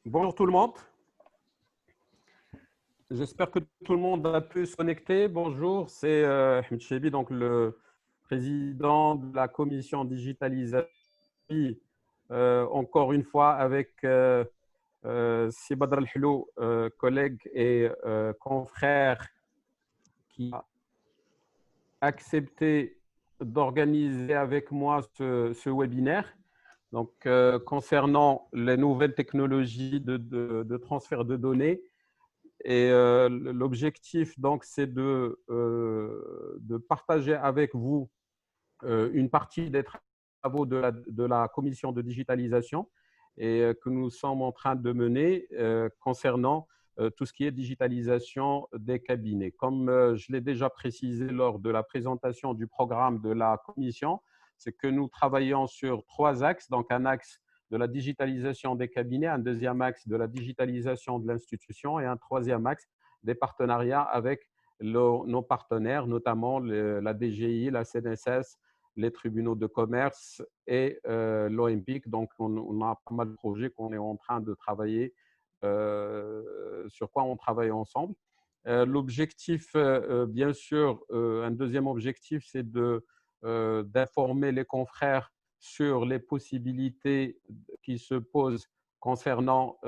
Bonjour tout le monde. J'espère que tout le monde a pu se connecter. Bonjour, c'est Ahmed Cheibi, donc le président de la commission digitalisation. Encore une fois avec Si Badr Al-Helou, collègue et confrère qui a accepté d'organiser avec moi ce webinaire. Donc, concernant les nouvelles technologies de transfert de données. Et l'objectif, donc, c'est de partager avec vous une partie des travaux de la commission de digitalisation et que nous sommes en train de mener concernant tout ce qui est digitalisation des cabinets. Comme je l'ai déjà précisé lors de la présentation du programme de la commission, c'est que nous travaillons sur 3 axes. Donc, un axe de la digitalisation des cabinets, un deuxième axe de la digitalisation de l'institution et un troisième axe des partenariats avec nos partenaires, notamment la DGI, la CNSS, les tribunaux de commerce et l'Olympique. Donc, on a pas mal de projets qu'on est en train de travailler, sur quoi on travaille ensemble. L'objectif, bien sûr, un deuxième objectif, c'est d'informer les confrères sur les possibilités qui se posent concernant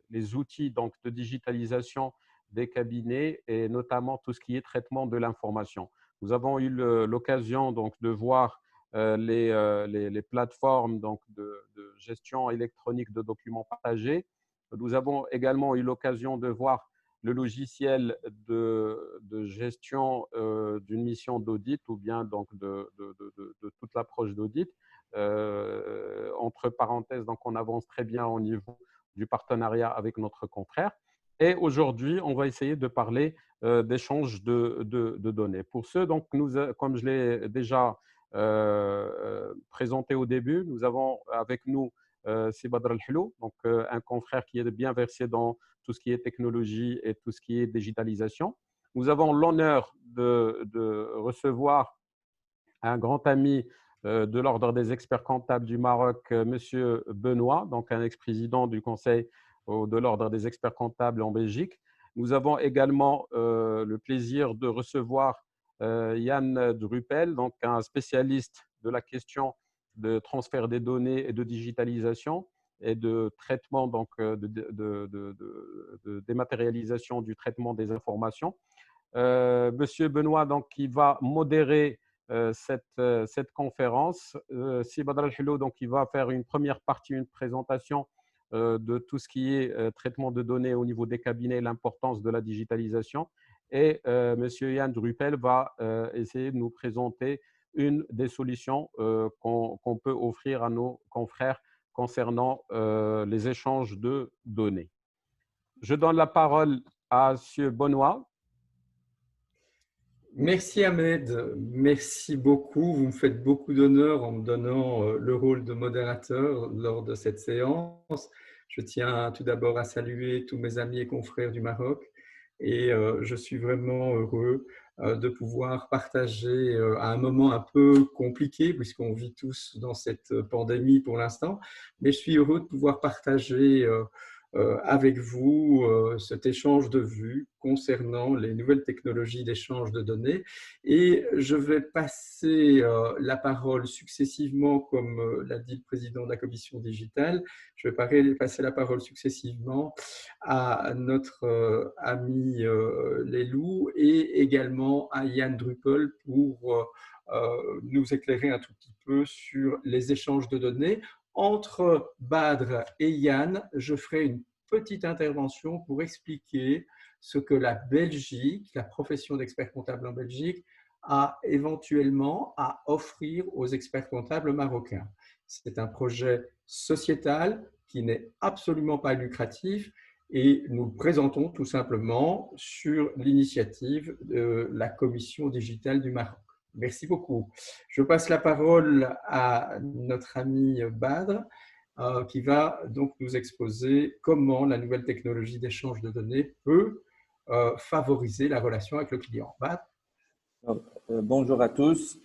les outils donc, de digitalisation des cabinets et notamment tout ce qui est traitement de l'information. Nous avons eu l'occasion donc de voir les plateformes donc de gestion électronique de documents partagés. Nous avons également eu l'occasion de voir le logiciel de gestion d'une mission d'audit ou bien donc de toute l'approche d'audit. Entre parenthèses, donc on avance très bien au niveau du partenariat avec notre confrère. Et aujourd'hui, on va essayer de parler d'échange de données. Pour ceux, donc, comme je l'ai déjà présenté au début, nous avons avec nous Si Badr Al-Helou, donc un confrère qui est bien versé dans tout ce qui est technologie et tout ce qui est digitalisation. Nous avons l'honneur de recevoir un grand ami de l'Ordre des experts comptables du Maroc, Monsieur Benoît, donc un ex-président du Conseil de l'Ordre des experts comptables en Belgique. Nous avons également le plaisir de recevoir Yann Drupel, donc un spécialiste de la question de transfert des données et de digitalisation et de traitement, donc de dématérialisation du traitement des informations. Monsieur Benoît, donc, qui va modérer cette conférence. Si Badr Al-Helou, donc, il va faire une première partie, une présentation de tout ce qui est traitement de données au niveau des cabinets, l'importance de la digitalisation. Et Monsieur Yann Drupel va essayer de nous présenter une des solutions qu'on peut offrir à nos confrères concernant les échanges de données. Je donne la parole à Monsieur Benoît. Merci Ahmed, merci beaucoup. Vous me faites beaucoup d'honneur en me donnant le rôle de modérateur lors de cette séance. Je tiens tout d'abord à saluer tous mes amis et confrères du Maroc et je suis vraiment heureux de pouvoir partager à un moment un peu compliqué puisqu'on vit tous dans cette pandémie pour l'instant, mais je suis heureux de pouvoir partager avec vous cet échange de vues concernant les nouvelles technologies d'échange de données. Et je vais passer la parole successivement, comme l'a dit le président de la commission digitale, je vais passer la parole successivement à notre ami Lelou et également à Yann Drupel pour nous éclairer un tout petit peu sur les échanges de données. Entre Badr et Yann, je ferai une petite intervention pour expliquer ce que la Belgique, la profession d'expert comptable en Belgique, a éventuellement à offrir aux experts comptables marocains. C'est un projet sociétal qui n'est absolument pas lucratif et nous le présentons tout simplement sur l'initiative de la commission digitale du Maroc. Merci beaucoup. Je passe la parole à notre ami Badr qui va donc nous exposer comment la nouvelle technologie d'échange de données peut favoriser la relation avec le client. Badr. Bonjour à tous.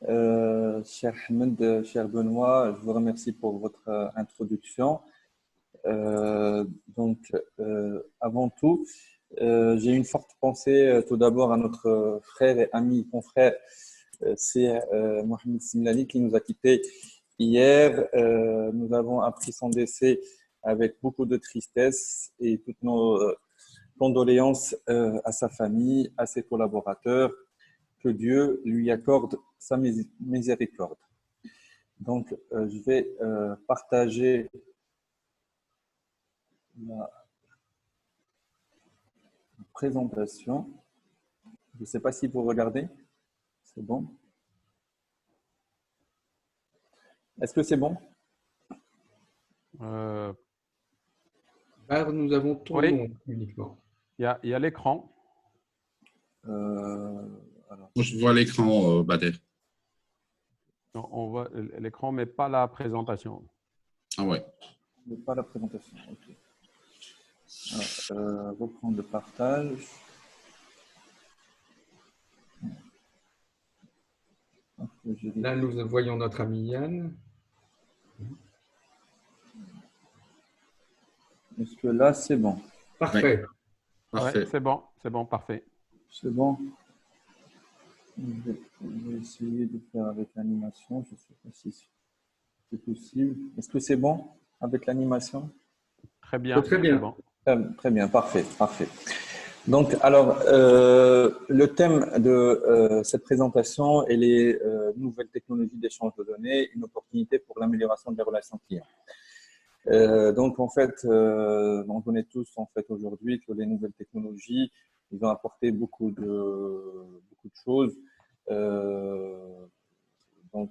Cher Ahmed, cher Benoît, je vous remercie pour votre introduction. Avant tout, j'ai une forte pensée tout d'abord à notre frère et ami confrère, c'est Mohamed Simlani qui nous a quittés hier. Nous avons appris son décès avec beaucoup de tristesse et toutes nos condoléances à sa famille, à ses collaborateurs. Que Dieu lui accorde sa miséricorde. Donc, je vais partager la présentation. Je ne sais pas si vous regardez. C'est bon? Est-ce que c'est bon? Nous avons ton Oui, nom uniquement. il y a l'écran. Moi, je vois l'écran, Bader. On voit l'écran, mais pas la présentation. Ah ouais. Pas la présentation. Okay. Alors, reprendre le partage. Là, nous voyons notre ami Yann. Est-ce que là, c'est bon? Parfait. Ouais. Parfait. Ouais, c'est bon, parfait. C'est bon. Je vais essayer de faire avec l'animation. Je ne sais pas si c'est possible. Est-ce que c'est bon avec l'animation? Très bien. Très bien. Bon. Très bien, parfait, parfait. Donc, alors, le thème de cette présentation est les nouvelles technologies d'échange de données, une opportunité pour l'amélioration des relations clients. Donc, en fait, on connaît tous en fait aujourd'hui que les nouvelles technologies, ils ont apporté beaucoup de choses dans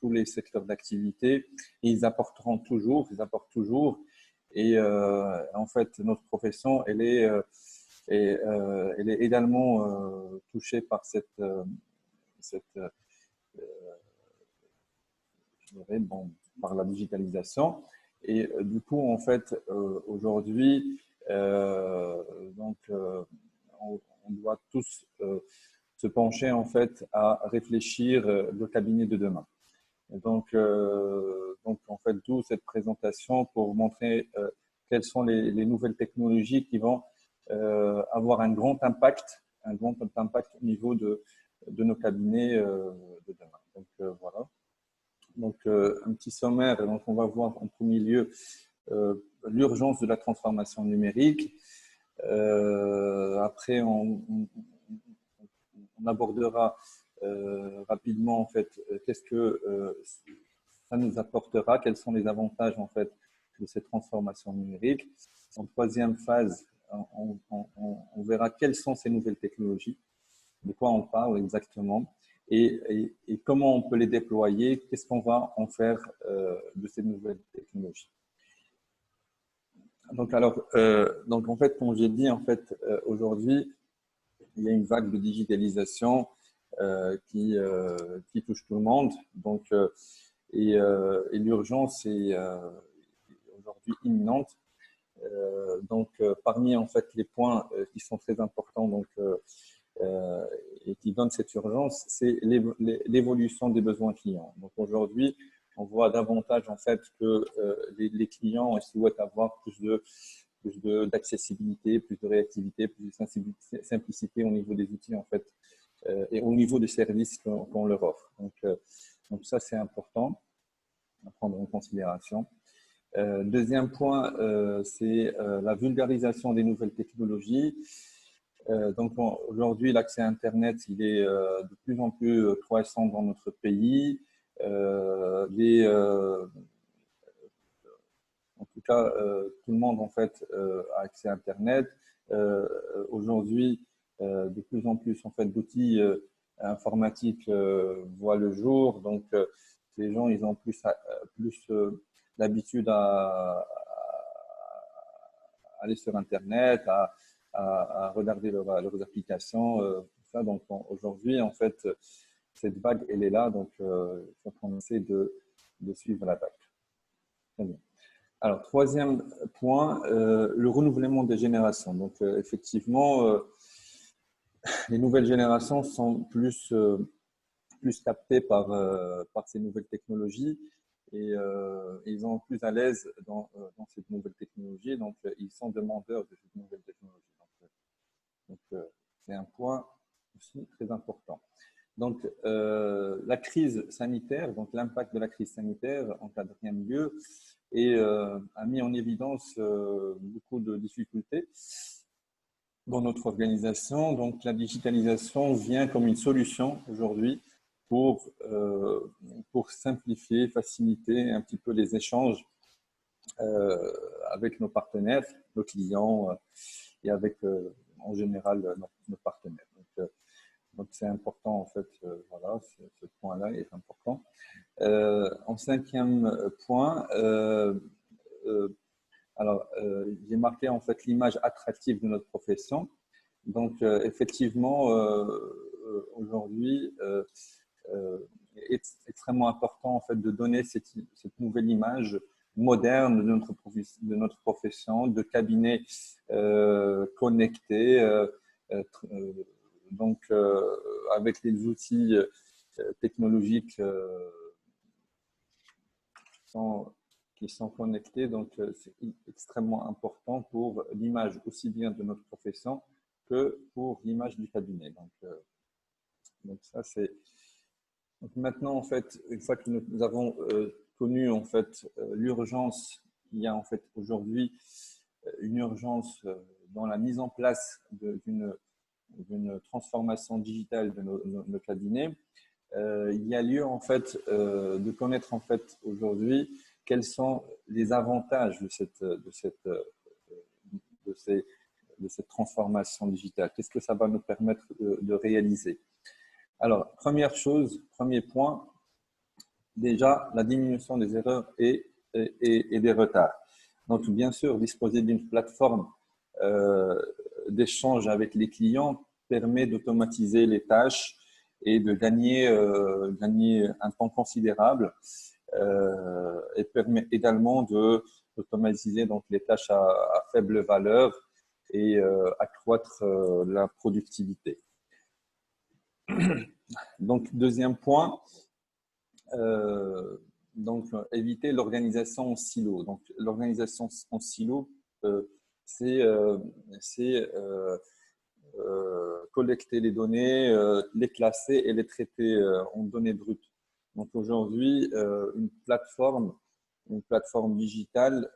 tous les secteurs d'activité. Et ils apportent toujours. Et en fait, notre profession, elle est également touchée par par la digitalisation. Et du coup, en fait, aujourd'hui, on doit tous se pencher en fait à réfléchir le cabinet de demain. Donc en fait, d'où cette présentation pour montrer quelles sont les nouvelles technologies qui vont avoir un grand impact au niveau de nos cabinets de demain. Donc voilà. Donc un petit sommaire. Donc on va voir en premier lieu l'urgence de la transformation numérique. Après, on abordera rapidement en fait qu'est-ce que ça nous apportera, quels sont les avantages en fait de cette transformation numérique. En troisième phase, on verra quelles sont ces nouvelles technologies, de quoi on parle exactement et comment on peut les déployer, qu'est-ce qu'on va en faire de ces nouvelles technologies. Donc en fait, comme j'ai dit, en fait, aujourd'hui, il y a une vague de digitalisation qui touche tout le monde. Donc, et l'urgence est aujourd'hui imminente. Parmi en fait les points qui sont très importants et qui donnent cette urgence, c'est l'évolution des besoins clients. Donc aujourd'hui, on voit davantage en fait que les clients souhaitent avoir plus d'accessibilité, plus de réactivité, plus de simplicité au niveau des outils en fait et au niveau des services qu'on leur offre. Donc ça, c'est important à prendre en considération. Deuxième point, c'est la vulgarisation des nouvelles technologies. Donc aujourd'hui, l'accès à Internet, il est de plus en plus croissant dans notre pays. En tout cas, tout le monde en fait a accès à Internet. Aujourd'hui, de plus en plus en fait d'outils informatiques voient le jour. Donc, les gens ils ont plus l'habitude à aller sur Internet, à regarder leurs applications, tout ça. Donc aujourd'hui, en fait, cette vague elle est là. Donc, il faut qu'on essaie de suivre la vague. Très bien. Alors, troisième point, le renouvellement des générations. Donc, effectivement, les nouvelles générations sont plus plus captés par ces nouvelles technologies et ils sont plus à l'aise dans cette nouvelle technologie. Donc, ils sont demandeurs de cette nouvelle technologie. Donc c'est un point aussi très important. Donc, la crise sanitaire, donc l'impact de la crise sanitaire en quatrième lieu, a mis en évidence beaucoup de difficultés dans notre organisation. Donc, la digitalisation vient comme une solution aujourd'hui pour simplifier, faciliter un petit peu les échanges avec nos partenaires, nos clients et avec en général nos partenaires. Donc c'est important en fait, voilà, ce point-là est important. En cinquième point, j'ai marqué en fait l'image attractive de notre profession. Donc effectivement, aujourd'hui, est extrêmement important en fait de donner cette nouvelle image moderne de notre profession, de cabinet connecté, donc avec les outils technologiques qui sont connectés. Donc c'est extrêmement important pour l'image aussi bien de notre profession que pour l'image du cabinet. Donc ça c'est. Donc maintenant en fait, une fois que nous avons connu en fait l'urgence, il y a en fait aujourd'hui une urgence dans la mise en place d'une transformation digitale de nos cabinets. Il y a lieu en fait de connaître en fait aujourd'hui quels sont les avantages de cette transformation digitale. Qu'est-ce que ça va nous permettre de réaliser? Alors, première chose, premier point, déjà la diminution des erreurs et des retards. Donc, bien sûr, disposer d'une plateforme d'échange avec les clients permet d'automatiser les tâches et de gagner un temps considérable et permet également d'automatiser donc les tâches à faible valeur et accroître la productivité. Donc, deuxième point, donc, éviter l'organisation en silo. Donc, l'organisation en silo, c'est collecter les données, les classer et les traiter en données brutes. Donc, aujourd'hui, une plateforme digitale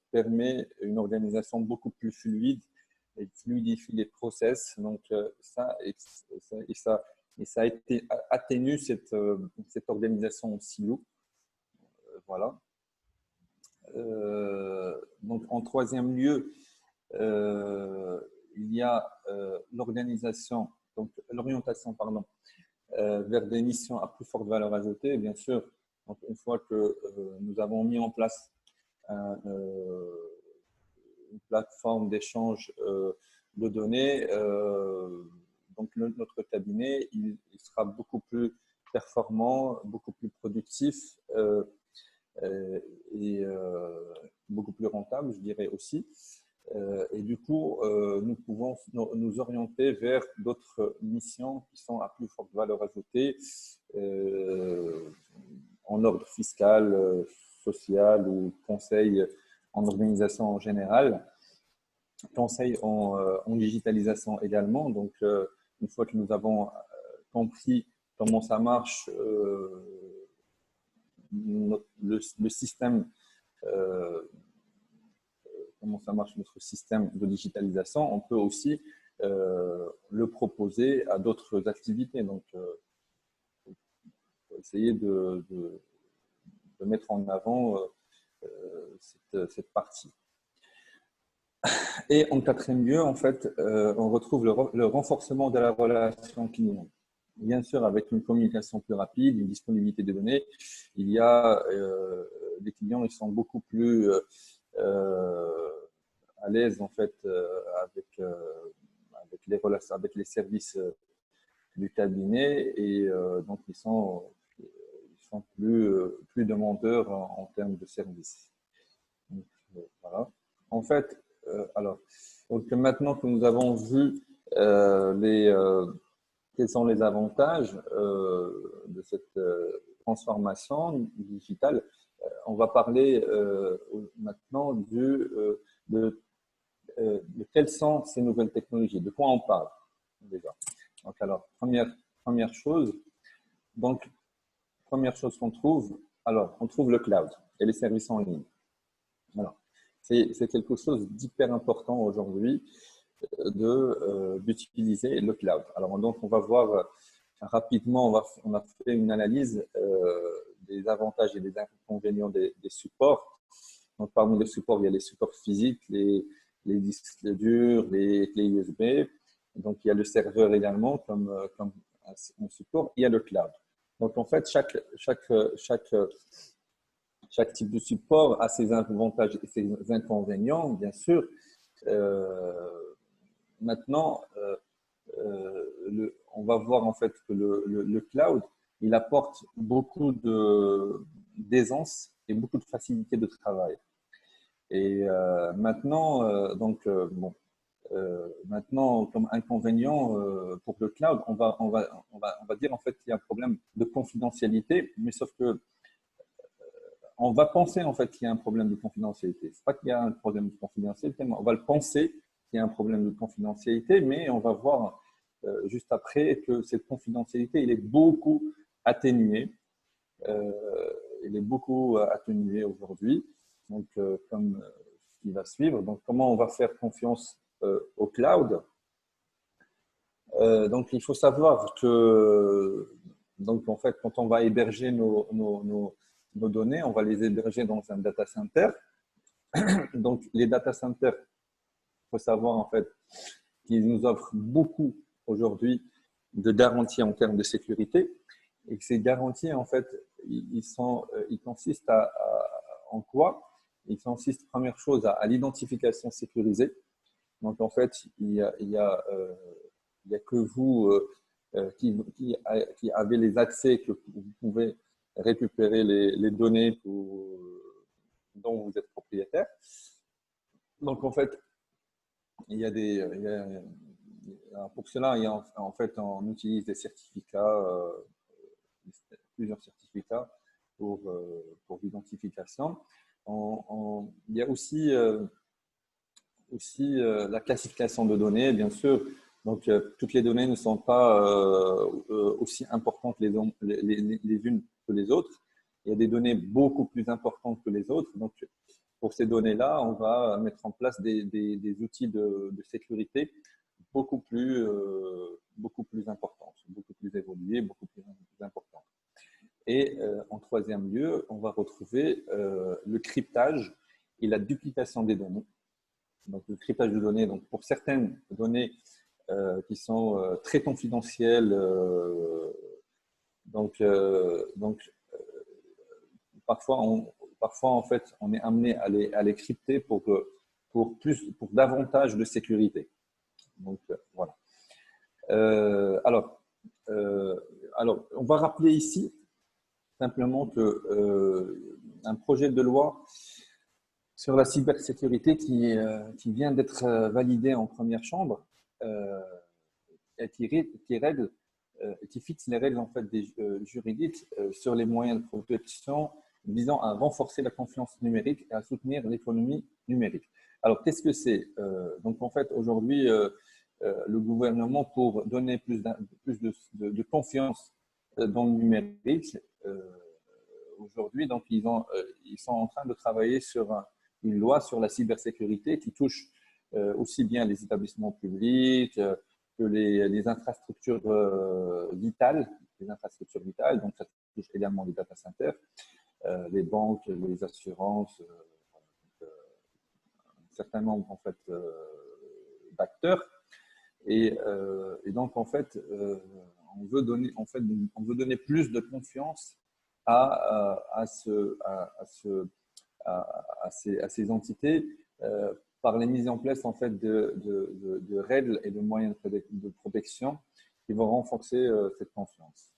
permet une organisation beaucoup plus fluide et fluidifie les process. Donc, ça atténue cette organisation en silo. Voilà. Donc, en troisième lieu, il y a l'orientation vers des missions à plus forte valeur ajoutée. Bien sûr, donc une fois que nous avons mis en place une plateforme d'échange de données, donc notre cabinet il sera beaucoup plus performant, beaucoup plus productif et beaucoup plus rentable, je dirais aussi. Et du coup, nous pouvons nous orienter vers d'autres missions qui sont à plus forte valeur ajoutée en ordre fiscal, social ou conseil en organisation en général, conseil en digitalisation également. Donc, une fois que nous avons compris comment ça marche, le système, comment ça marche notre système de digitalisation, on peut aussi le proposer à d'autres activités. Donc, essayer de mettre en avant cette partie. Et en quatrième lieu, en fait, on retrouve le renforcement de la relation client. Bien sûr, avec une communication plus rapide, une disponibilité des données, il y a les clients, ils sont beaucoup plus à l'aise en fait avec les relations, avec les services du cabinet et donc ils sont plus demandeurs en termes de services. Donc, voilà. En fait, alors donc maintenant que nous avons vu quels sont les avantages de cette transformation digitale. On va parler maintenant de quelles sont ces nouvelles technologies, de quoi on parle déjà. Donc, alors, première chose, qu'on trouve, alors, on trouve le cloud et les services en ligne. Alors, c'est quelque chose d'hyper important aujourd'hui d'utiliser le cloud. Alors, donc, on va voir rapidement, on a fait une analyse des avantages et des inconvénients des supports. Donc, parmi les supports, il y a les supports physiques, les disques durs, les clés USB. Donc, il y a le serveur également comme un support. Il y a le cloud. Donc, en fait, chaque type de support a ses avantages et ses inconvénients, bien sûr. Maintenant, on va voir en fait que le cloud, il apporte beaucoup d'aisance et beaucoup de facilité de travail. Et maintenant, maintenant, comme inconvénient pour le cloud, on va dire en fait qu'il y a un problème de confidentialité, mais sauf que on va penser en fait qu'il y a un problème de confidentialité. C'est pas qu'il y a un problème de confidentialité, mais on va le penser qu'il y a un problème de confidentialité, mais on va voir juste après que cette confidentialité, elle est beaucoup atténuée. Elle est beaucoup atténuée aujourd'hui. Donc, comme ce qui va suivre. Donc, comment on va faire confiance au cloud? Donc, il faut savoir que, donc, en fait, quand on va héberger nos données, on va les héberger dans un data center. Donc, les data centers, il faut savoir en fait qu'ils nous offrent beaucoup aujourd'hui de garanties en termes de sécurité et que ces garanties, en fait, ils consistent en quoi? Ils consistent, première chose, à l'identification sécurisée. Donc, en fait, il y a que vous qui avez les accès, que vous pouvez récupérer les données dont vous êtes propriétaire. Donc, en fait, pour cela, en fait, on utilise des certificats, plusieurs certificats pour l'identification. Il y a aussi la classification de données, bien sûr. Donc, toutes les données ne sont pas aussi importantes les unes que les autres. Il y a des données beaucoup plus importantes que les autres. Donc, pour ces données-là, on va mettre en place des outils de sécurité beaucoup plus importants, beaucoup plus évolués, beaucoup plus importants. Et en troisième lieu, on va retrouver le cryptage et la duplication des données. Donc, le cryptage de données, donc pour certaines données qui sont très confidentielles, parfois en fait, on est amené à les crypter pour davantage de sécurité. Donc, voilà. Alors, on va rappeler ici simplement qu'un projet de loi sur la cybersécurité qui vient d'être validé en première chambre et qui fixe les règles en fait, juridiques sur les moyens de protection visant à renforcer la confiance numérique et à soutenir l'économie numérique. Alors, qu'est-ce que c'est? Donc, en fait, aujourd'hui, le gouvernement, pour donner plus de confiance dans le numérique, aujourd'hui, donc ils sont en train de travailler sur une loi sur la cybersécurité qui touche aussi bien les établissements publics que les infrastructures vitales, donc ça touche également les data centers, les banques, les assurances, un certain nombre en fait, d'acteurs. Et donc, en fait, on veut donner plus de confiance à ces entités par la mise en place en fait, de règles et de moyens de protection qui vont renforcer cette confiance.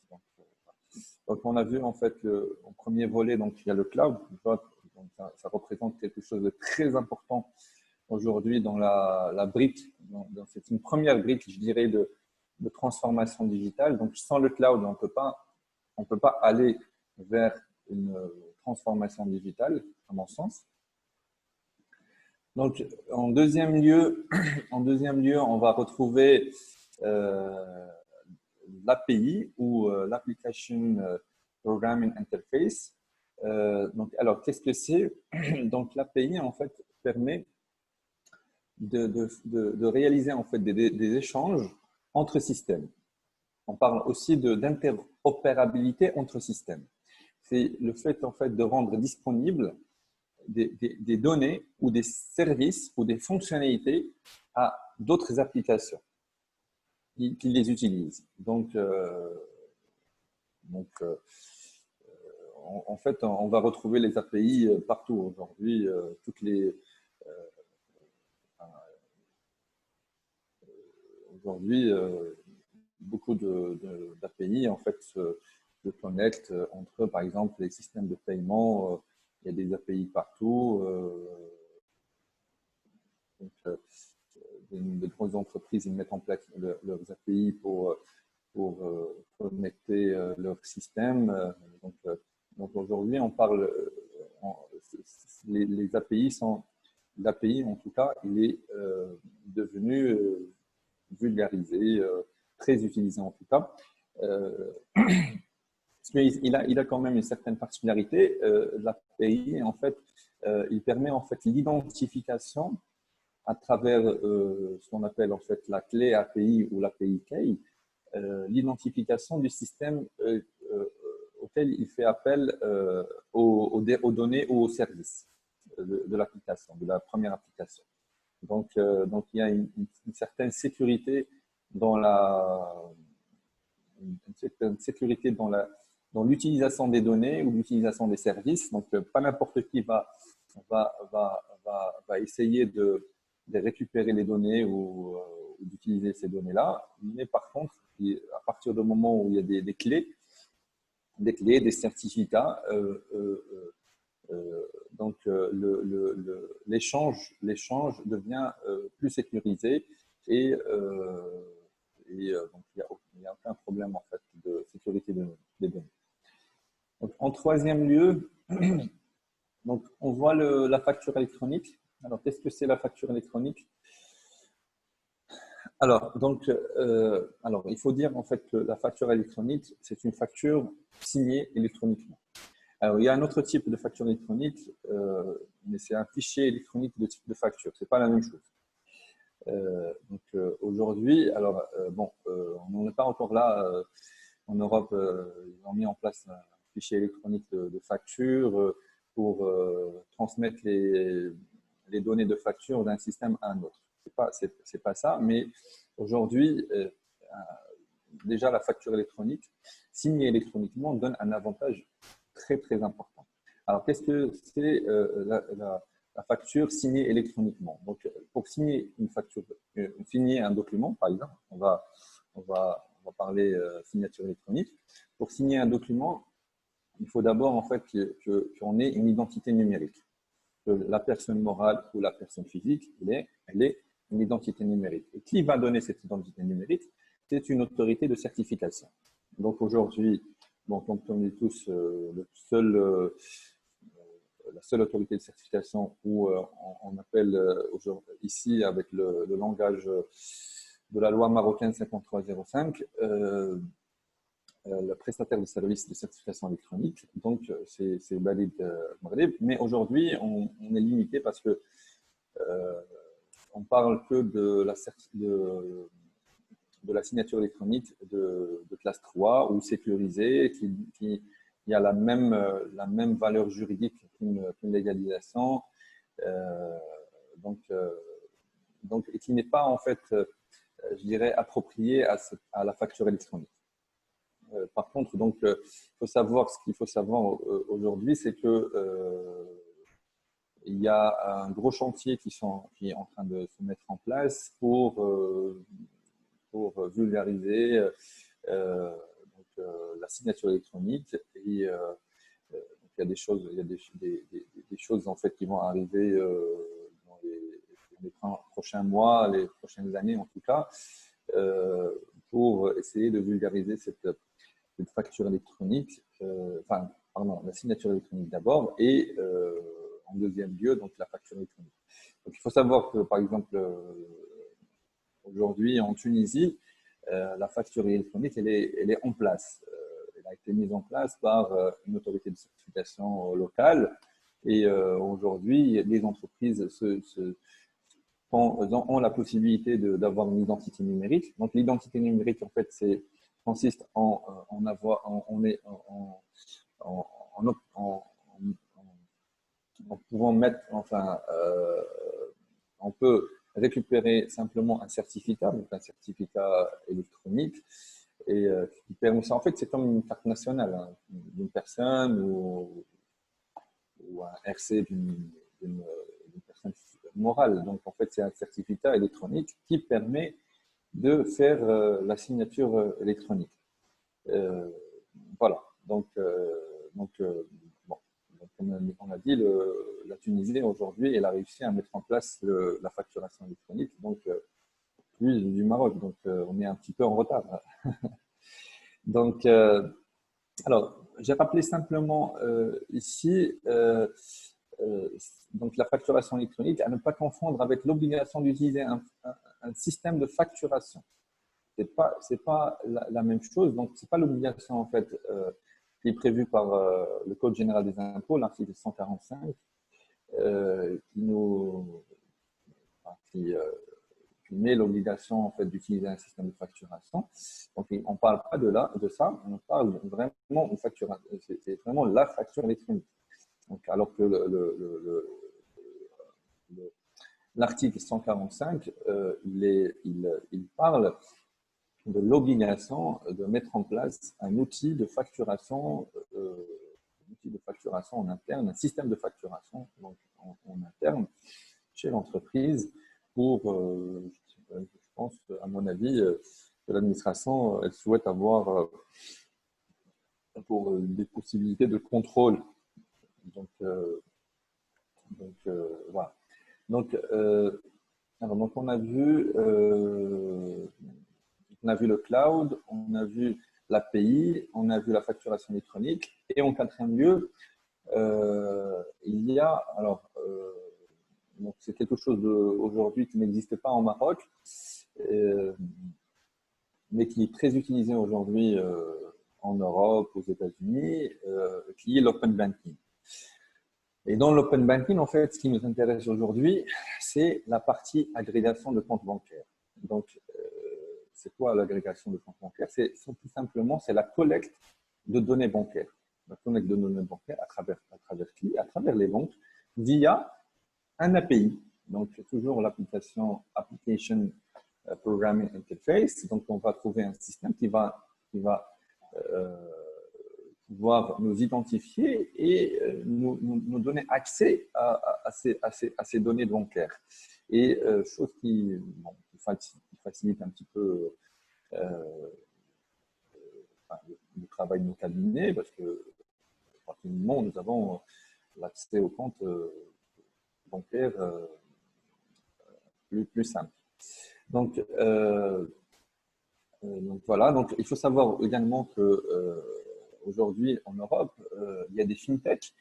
Donc, on a vu en fait en premier volet, donc, il y a le cloud. Donc, ça représente quelque chose de très important aujourd'hui dans la brique. C'est une première brique, je dirais, de transformation digitale. Donc, sans le cloud, on peut pas aller vers une transformation digitale, à mon sens. Donc, en deuxième lieu, on va retrouver l'API ou l'Application Programming Interface. Donc, alors, qu'est-ce que c'est? Donc, l'API, en fait, permet de réaliser en fait des échanges entre systèmes. On parle aussi d'interopérabilité entre systèmes. C'est le fait en fait de rendre disponibles des données ou des services ou des fonctionnalités à d'autres applications qui les utilisent. Donc en fait, on va retrouver les API partout aujourd'hui. Aujourd'hui, beaucoup d'API en fait se connectent entre, par exemple, les systèmes de paiement. Il y a des API partout. Donc, de grosses entreprises, ils mettent en place leurs API pour connecter leur système. Donc aujourd'hui, on parle, les API sont, l'API en tout cas, il est devenu vulgarisé, très utilisé en tout cas. Il a quand même une certaine particularité. L'API, en fait, il permet en fait l'identification à travers ce qu'on appelle en fait la clé API ou l'API Key, l'identification du système auquel il fait appel aux données ou aux services de l'application, de la première application. Donc il y a une certaine sécurité dans l'utilisation des données ou l'utilisation des services. Donc, pas n'importe qui va essayer de récupérer les données ou d'utiliser ces données-là. Mais par contre, à partir du moment où il y a des clés, des certificats, donc l'échange devient plus sécurisé et donc il n'y a aucun problème en fait de sécurité des données. Donc, en troisième lieu, donc on voit la facture électronique. Alors, qu'est-ce que c'est la facture électronique? Alors, il faut dire en fait que la facture électronique, c'est une facture signée électroniquement. Alors, il y a un autre type de facture électronique, mais c'est un fichier électronique de type de facture. Ce n'est pas la même chose. Aujourd'hui, on n'en est pas encore là. En Europe, ils ont mis en place un fichier électronique de facture pour transmettre les données de facture d'un système à un autre. C'est pas ça, mais aujourd'hui, déjà la facture électronique, signée électroniquement, donne un avantage très, très important. Alors, qu'est-ce que c'est la facture signée électroniquement? Donc, pour signer une facture, signer un document, par exemple, on va parler signature électronique. Pour signer un document, il faut d'abord en fait qu'on ait une identité numérique. Que la personne morale ou la personne physique, elle est une identité numérique. Et qui va donner cette identité numérique? C'est une autorité de certification. Donc aujourd'hui, comme on est tous la seule autorité de certification où on appelle ici avec le langage de la loi marocaine 5305 le prestataire de services de certification électronique. Donc, c'est Walid Maghreb. Mais aujourd'hui, on est limité parce que on parle que de la signature électronique de classe 3 ou sécurisée qui a la même valeur juridique qu'une légalisation. Et qui n'est pas en fait, je dirais, approprié à la facture électronique. Par contre, donc, ce qu'il faut savoir aujourd'hui, c'est que il y a un gros chantier qui est en train de se mettre en place pour vulgariser la signature électronique. Et il y a des choses, des choses en fait qui vont arriver dans les prochains mois, les prochaines années en tout cas. pour essayer de vulgariser cette facture électronique, pardon, la signature électronique d'abord et en deuxième lieu, donc la facture électronique. Donc, il faut savoir que, par exemple, aujourd'hui en Tunisie, la facture électronique, elle est en place. Elle a été mise en place par une autorité de certification locale et aujourd'hui, les entreprises ont la possibilité d'avoir une identité numérique. Donc, l'identité numérique, en fait, consiste en pouvant mettre, on peut récupérer simplement un certificat, donc un certificat électronique, et qui permet ça. En fait, c'est comme une carte nationale hein, d'une personne ou un RC d'une personne morale. Donc, en fait, c'est un certificat électronique qui permet de faire la signature électronique. Voilà. Donc, comme on a dit, la Tunisie aujourd'hui, elle a réussi à mettre en place la facturation électronique, donc plus du Maroc. Donc, on est un petit peu en retard. Donc, alors, j'ai rappelé simplement ici donc la facturation électronique à ne pas confondre avec l'obligation d'utiliser un système de facturation. C'est pas la même chose. Donc, c'est pas l'obligation en fait qui est prévue par le Code général des impôts, l'article 145, qui met l'obligation en fait d'utiliser un système de facturation. Donc, on ne parle pas de ça. On parle vraiment de facturation. C'est vraiment la facture électronique. Donc, alors que l'article 145, il parle de l'obligation de mettre en place un outil de facturation en interne, un système de facturation donc en interne chez l'entreprise pour, je pense, à mon avis, que l'administration elle souhaite avoir pour des possibilités de contrôle. Donc voilà. Donc on a vu le cloud, on a vu l'API, on a vu la facturation électronique et en quatrième lieu, il y a, donc c'est quelque chose aujourd'hui qui n'existe pas en Maroc, mais qui est très utilisé aujourd'hui en Europe, aux États-Unis, qui est l'open banking. Et dans l'open banking, en fait, ce qui nous intéresse aujourd'hui, c'est la partie agrégation de comptes bancaires. Donc, c'est quoi l'agrégation de comptes bancaires? C'est tout simplement la collecte de données bancaires. La collecte de données bancaires à travers qui? À travers les banques via un API. Donc, c'est toujours l'application Application Programming Interface. Donc, on va trouver un système qui va pouvoir nous identifier et nous donner accès à ces données bancaires. Et chose qui facilite un petit peu le travail de nos cabinets parce que pratiquement nous avons l'accès aux comptes bancaires plus simple. Donc voilà, donc il faut savoir également que aujourd'hui en Europe, il y a des fintechs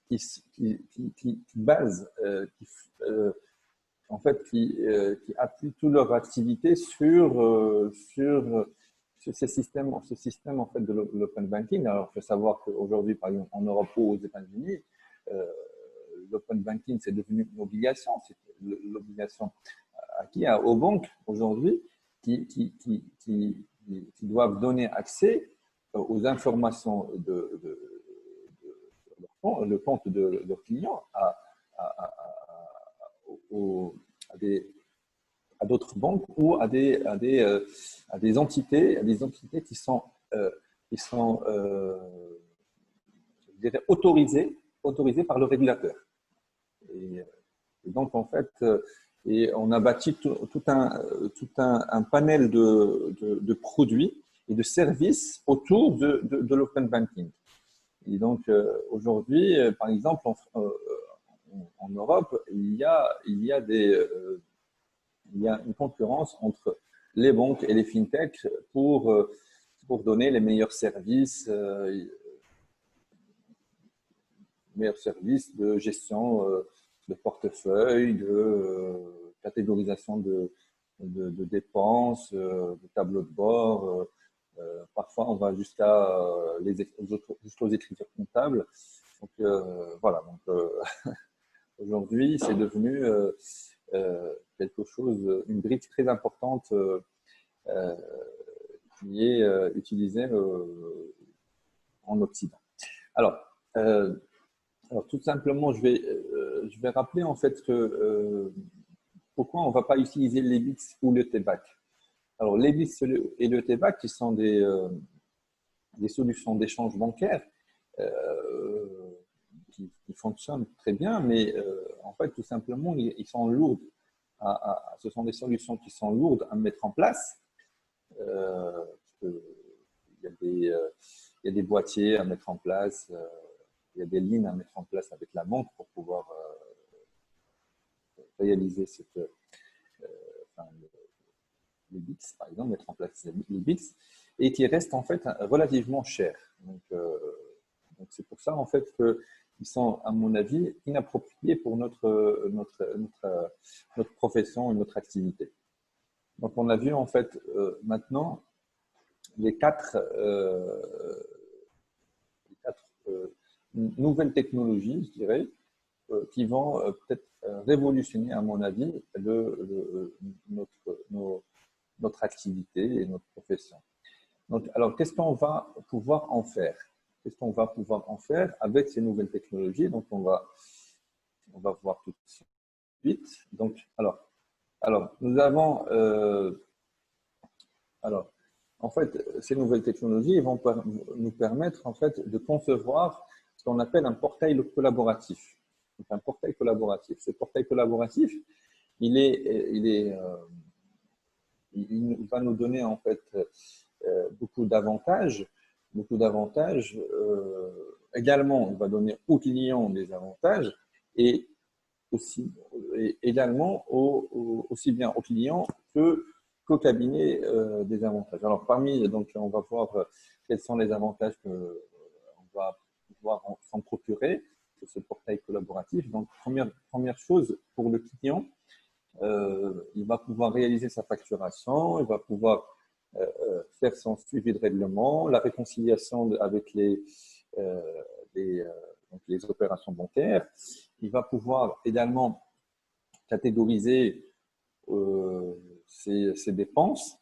qui basent, en fait, qui appuient toute leur activité sur ce système en fait de l'open banking. Alors, il faut savoir qu'aujourd'hui, par exemple, en Europe ou aux États-Unis, l'open banking, c'est devenu une obligation. C'est l'obligation à qui? Aux banques aujourd'hui qui doivent donner accès aux informations de le compte de leurs clients à d'autres banques ou à des entités qui sont je dirais autorisées par le régulateur. Et donc, en fait, on a bâti tout un panel de produits et de services autour de l'open banking. Et donc, aujourd'hui, par exemple, en Europe, il y a une concurrence entre les banques et les fintechs pour donner les meilleurs services de gestion de portefeuille, de catégorisation de dépenses, de tableaux de bord. Parfois, on va jusqu'aux écritures comptables. Donc, voilà. Donc, aujourd'hui, c'est devenu quelque chose, une brique très importante qui est utilisée en Occident. Alors, tout simplement, je vais rappeler en fait que pourquoi on ne va pas utiliser l'EBITS ou le TBAC. Alors, l'EBITS et le TBAC, qui sont des solutions d'échange bancaire qui fonctionnent très bien, mais en fait, tout simplement, ils sont lourds. Ce sont des solutions qui sont lourdes à mettre en place. Il y a des boîtiers à mettre en place, il y a des lignes à mettre en place avec la banque pour pouvoir réaliser les bits, par exemple, mettre en place les bits, et qui restent en fait relativement chers. Donc c'est pour ça en fait qu'ils sont, à mon avis, inappropriés pour notre profession et notre activité. Donc on a vu en fait maintenant les quatre nouvelles technologies, je dirais, qui vont peut-être révolutionner, à mon avis, notre activité et notre profession. Donc, alors, qu'est-ce qu'on va pouvoir en faire? Qu'est-ce qu'on va pouvoir en faire avec ces nouvelles technologies? Donc, on va voir tout de suite. Donc, alors nous avons… en fait, ces nouvelles technologies vont nous permettre en fait, de concevoir ce qu'on appelle un portail collaboratif. Donc, un portail collaboratif. Ce portail collaboratif, il va nous donner en fait beaucoup d'avantages. Également, il va donner aux clients des avantages et également aussi bien aux clients qu'au cabinet des avantages. Alors, donc, on va voir quels sont les avantages qu'on va pouvoir s'en procurer de ce portail collaboratif. Donc, première chose, pour le client, il va pouvoir réaliser sa facturation, il va pouvoir faire son suivi de règlement, la réconciliation avec les opérations bancaires. Il va pouvoir également catégoriser ses dépenses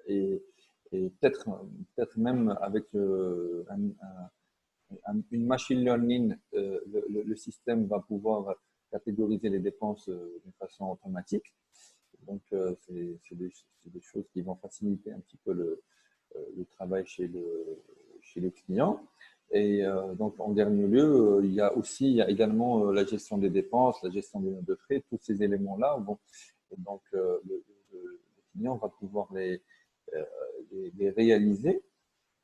et peut-être même avec une machine learning, le système va pouvoir catégoriser les dépenses d'une façon automatique. Donc, c'est des choses qui vont faciliter un petit peu le travail chez le client. Et donc, en dernier lieu, il y a également la gestion des dépenses, la gestion des notes de frais, tous ces éléments-là. Donc, le client va pouvoir les réaliser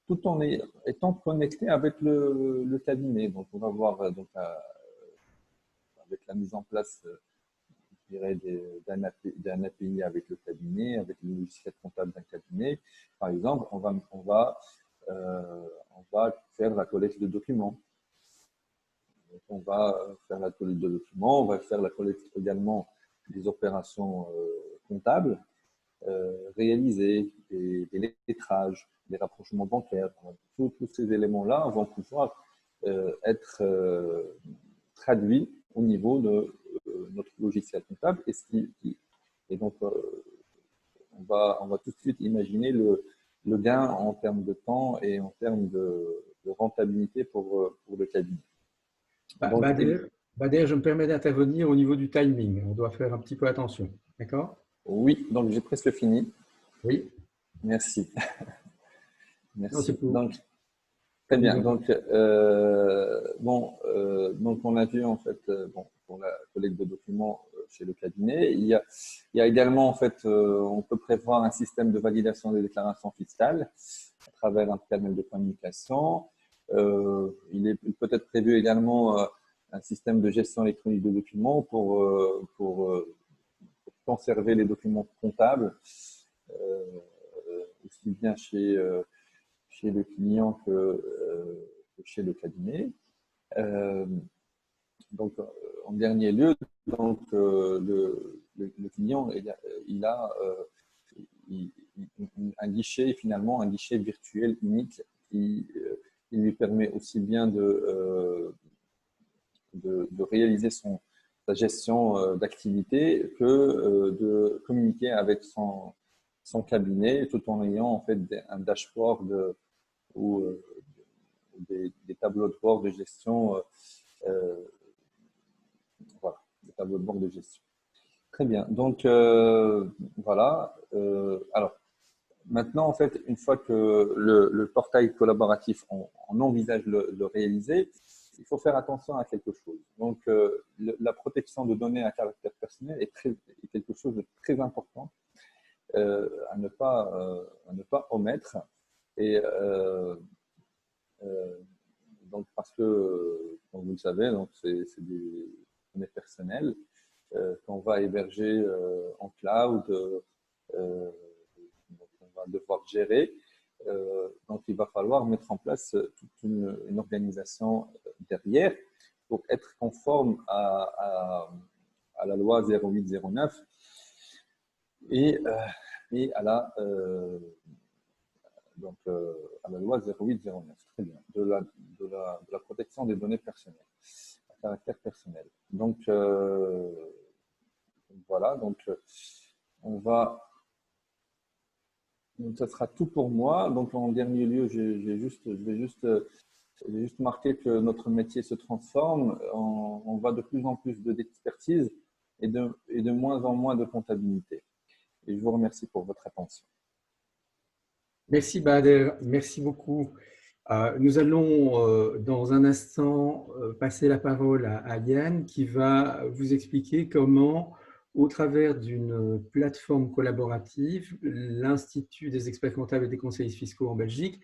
tout en étant connecté avec le cabinet. Donc, on va voir avec la mise en place d'un API avec le cabinet, avec le logiciel comptable d'un cabinet. Par exemple, on va faire la collecte de documents. Donc, on va faire la collecte de documents, on va faire la collecte également des opérations comptables réalisées, des lettrages, des rapprochements bancaires. Tous ces éléments-là vont pouvoir être traduits au niveau de notre logiciel comptable. Et donc, on va tout de suite imaginer le gain en termes de temps et en termes de rentabilité pour le cabinet. Bader, je me permets d'intervenir au niveau du timing. On doit faire un petit peu attention. D'accord? Oui, donc j'ai presque fini. Oui. Merci. Merci. Non, très bien. Donc, donc, on a vu en fait pour la collecte de documents chez le cabinet. Il y a également en fait, on peut prévoir un système de validation des déclarations fiscales à travers un canal de communication. Il est peut-être prévu également un système de gestion électronique de documents pour conserver les documents comptables, aussi bien chez le client que chez le cabinet. Donc, en dernier lieu, donc, le client il a un guichet, finalement, un guichet virtuel unique qui lui permet aussi bien de réaliser sa gestion d'activité que de communiquer avec son cabinet, tout en ayant en fait un dashboard ou des tableaux de bord de gestion. Voilà, des tableaux de bord de gestion. Très bien. Donc, voilà. Alors, maintenant, en fait, une fois que le portail collaboratif, on envisage le réaliser, il faut faire attention à quelque chose. Donc, la protection de données à caractère personnel est quelque chose de très important à ne pas omettre. Et donc, parce que, comme vous le savez, c'est des données personnelles qu'on va héberger en cloud, donc on va devoir gérer. Donc, il va falloir mettre en place toute une organisation derrière pour être conforme à la loi 0809 et à la loi 0809, très bien, de la protection des données personnelles, à caractère personnel. Donc, voilà, donc ça sera tout pour moi. Donc, en dernier lieu, je vais juste marquer que notre métier se transforme. On va de plus en plus d'expertise et de moins en moins de comptabilité. Et je vous remercie pour votre attention. Merci Bader, merci beaucoup. Nous allons dans un instant passer la parole à Yann qui va vous expliquer comment, au travers d'une plateforme collaborative, l'Institut des experts comptables et des conseillers fiscaux en Belgique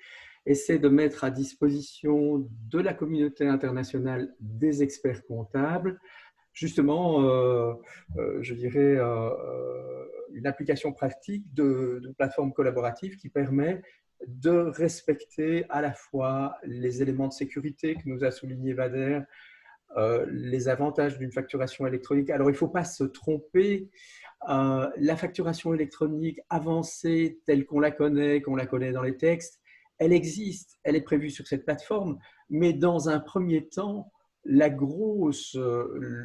essaie de mettre à disposition de la communauté internationale des experts comptables justement, je dirais, une application pratique de plateforme collaborative qui permet de respecter à la fois les éléments de sécurité que nous a souligné Bader, les avantages d'une facturation électronique. Alors, il ne faut pas se tromper. La facturation électronique avancée telle qu'on la connaît dans les textes, elle existe, elle est prévue sur cette plateforme, mais dans un premier temps, la grosse